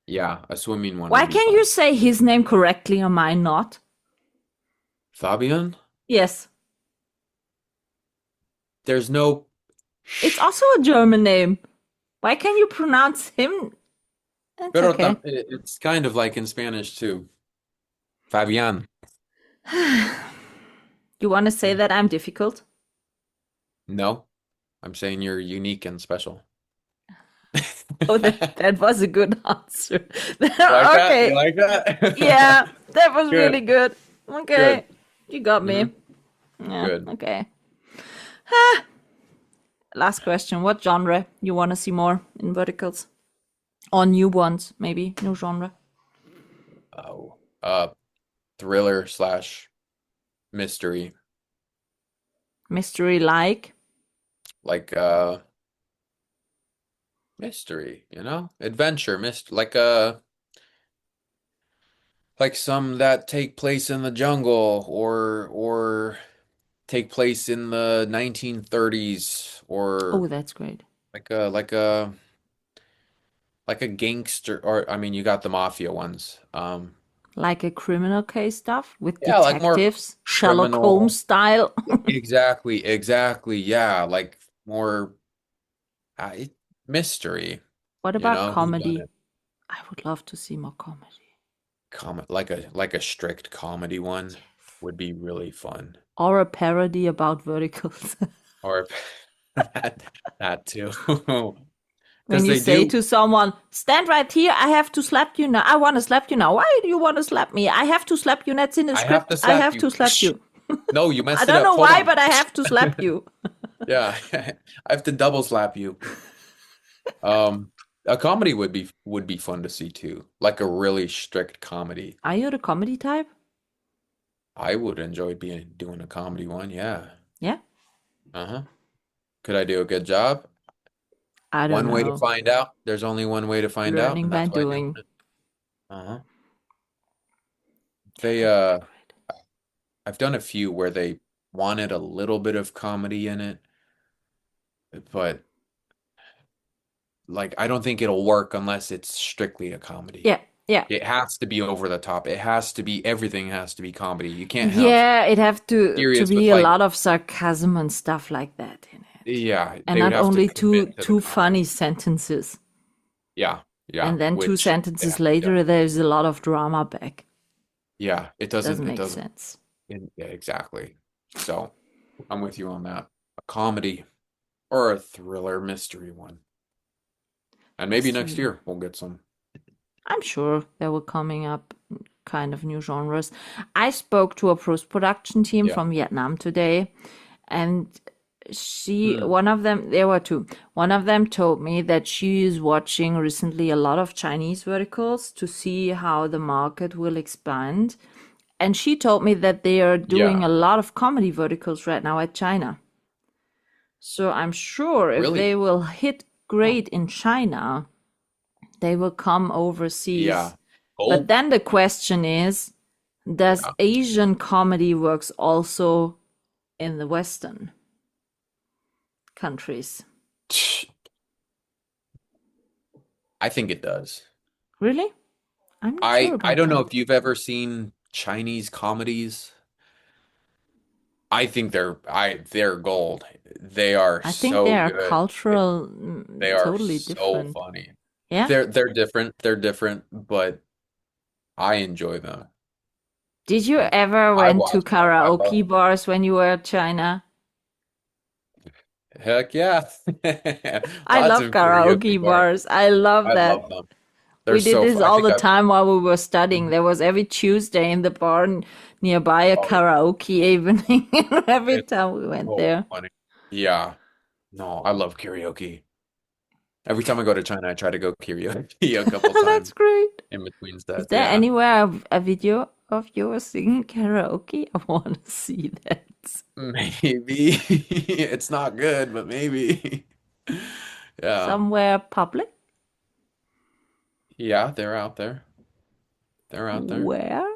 B: Yeah, a swimming one
C: Why
B: would be
C: can't
B: fun.
C: you say his name correctly or mine not?
B: Fabian?
C: Yes.
B: There's no
C: It's also a German name. Why can't you pronounce him? It's
B: Pero
C: okay.
B: it's kind of like in Spanish too. Fabian.
C: You want to say that I'm difficult?
B: No, I'm saying you're unique and special.
C: Oh, that was a good answer.
B: You like that?
C: Okay.
B: You like that?
C: Yeah, that was
B: Good.
C: really good. Okay.
B: Good.
C: You got me. Yeah,
B: Good.
C: okay. Last question. What genre you want to see more in verticals? Or new ones, maybe. New genre.
B: Oh, thriller slash mystery.
C: Mystery like.
B: Like Mystery, adventure, like some that take place in the jungle or take place in the 1930s
C: Oh,
B: or
C: that's great.
B: like a gangster or I mean you got the mafia ones.
C: Like a criminal case stuff with
B: Yeah, like more
C: detectives, Sherlock
B: criminal.
C: Holmes style.
B: Exactly, exactly. Yeah, like more it, mystery,
C: What about
B: who done
C: comedy?
B: it?
C: I would love to see more comedy.
B: Like a strict comedy one would be really fun.
C: Or a parody about verticals.
B: Or that that too.
C: When
B: Because
C: you
B: they
C: say
B: do
C: to someone, stand right here, I have to slap you now. I want to slap you now. Why do you want to slap me? I have to slap you. That's in the
B: I have
C: script.
B: to
C: I
B: slap
C: have
B: you.
C: to slap you.
B: No, you
C: I
B: messed it
C: don't
B: up.
C: know
B: Hold
C: why,
B: on.
C: but I have to slap you.
B: Yeah. I have to double slap you. Um, a comedy would be fun to see too. Like a really strict comedy.
C: Are you the comedy type?
B: I would enjoy being doing a comedy one, yeah.
C: Yeah?
B: Uh-huh. Could I do a good job?
C: I don't
B: One way to
C: know.
B: find out. There's only one way to find out,
C: Learning
B: and
C: by
B: that's why I do
C: doing.
B: it. Uh-huh.
C: Yeah,
B: They
C: that would be great.
B: I've done a few where they wanted a little bit of comedy in it, but like I don't think it'll work unless it's strictly a comedy.
C: Yeah, yeah.
B: It has to be over the top. It has to be everything has to be comedy. You can't have
C: Yeah, it have to
B: serious
C: be
B: with
C: a
B: like
C: lot of sarcasm and stuff like that in it.
B: yeah,
C: And
B: they would
C: not
B: have to
C: only
B: commit to the
C: two funny
B: comedy.
C: sentences.
B: Yeah, yeah,
C: And then two
B: which they
C: sentences
B: have to
C: later
B: do.
C: there's a lot of drama back.
B: Yeah, it
C: Doesn't
B: doesn't it
C: make
B: doesn't
C: sense.
B: yeah, exactly. So, I'm with you on that. A comedy or a thriller mystery one. And maybe next
C: Mystery.
B: year we'll get some.
C: I'm sure there were coming up kind of new genres. I spoke to a post-production team
B: Yeah.
C: from Vietnam today, and
B: Hmm.
C: one of them, there were two. One of them told me that she is watching recently a lot of Chinese verticals to see how the market will expand. And she told me that they are doing
B: Yeah.
C: a lot of comedy verticals right now at China. So I'm sure if
B: Really?
C: they will hit
B: Oh,
C: great in China, they will come overseas.
B: yeah.
C: But
B: Oh,
C: then the question is, does
B: yeah.
C: Asian comedy works also in the Western countries?
B: I think it does.
C: Really? I'm not sure
B: I
C: about
B: don't know
C: that.
B: if you've ever seen Chinese comedies. I think they're gold. They are
C: I think they
B: so
C: are
B: good.
C: cultural,
B: They are
C: totally
B: so
C: different.
B: funny.
C: Yeah?
B: They're different. They're different, but I enjoy them.
C: Did you
B: Like
C: ever
B: I
C: went to
B: watch them. I love
C: karaoke
B: them.
C: bars when you were in China?
B: Heck yeah.
C: I
B: Lots
C: love
B: of karaoke
C: karaoke
B: bars.
C: bars. I love
B: I
C: that.
B: love them. They're
C: We did
B: so
C: this
B: fun. I
C: all
B: think
C: the
B: I've
C: time while we were studying. There was every Tuesday in the bar nearby a
B: oh,
C: karaoke evening. Every
B: it's
C: time we went
B: so
C: there.
B: funny. Yeah. No, I love karaoke. Every time I go to China, I try to go karaoke a couple
C: That's
B: times
C: great.
B: in between
C: Is
B: sets.
C: there
B: Yeah.
C: anywhere a video of yours singing karaoke? I want to see that.
B: Maybe. It's not good, but maybe. Yeah.
C: Somewhere public?
B: Yeah, they're out there. They're out there.
C: Where?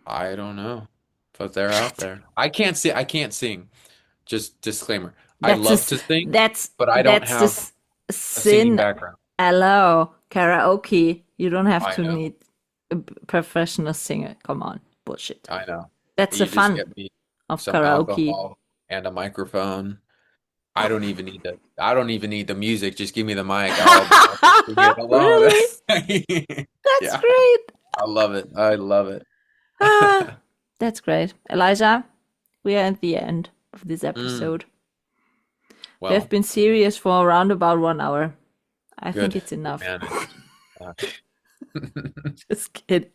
B: I don't know, but they're out there. I can't sing. Just disclaimer. I
C: That's a,
B: love to sing, but I don't
C: that's the
B: have a singing
C: sin.
B: background.
C: Hello, karaoke. You don't have
B: I
C: to
B: know.
C: need a professional singer. Come on, bullshit.
B: I know.
C: That's the
B: You just
C: fun
B: get me
C: of
B: some
C: karaoke.
B: alcohol and a microphone. I don't even need the music. Just give me the mic. I'll just sing it alone.
C: Really? That's
B: Yeah,
C: great.
B: I love it. I love it.
C: Ah, that's great. Elijah, we are at the end of this
B: Mm,
C: episode. We have
B: well,
C: been serious for around about 1 hour. I think
B: good.
C: it's
B: We
C: enough.
B: managed. Uh,
C: Just kidding.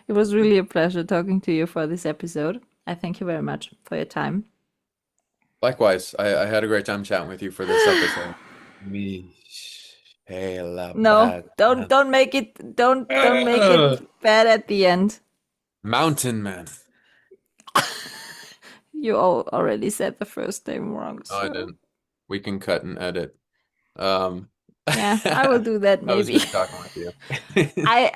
C: It was really a pleasure talking to you for this episode. I thank you very much for your time.
B: Likewise, I had a great time chatting with you for this episode. Me, hey, la
C: No,
B: bad.
C: don't make it don't make it bad at the end.
B: Mountain Man.
C: You already said the first name wrong,
B: No, I
C: so
B: didn't. We can cut and edit.
C: Yeah, I will do that
B: I was
C: maybe.
B: good talking with you.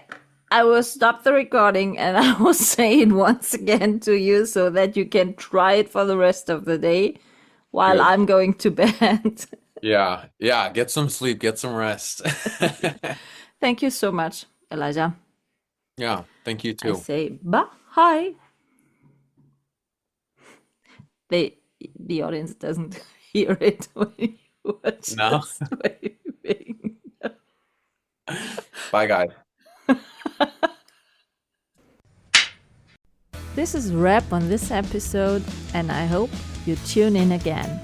C: I will stop the recording and I will say it once again to you so that you can try it for the rest of the day while
B: Good.
C: I'm going to bed.
B: Yeah, yeah. Get some sleep, get some rest.
C: Thank you so much, Elijah.
B: Yeah, thank you
C: I
B: too.
C: say bye. The audience doesn't hear it when you are
B: No?
C: just waving.
B: Bye, guys.
C: This is a wrap on this episode, and I hope you tune in again.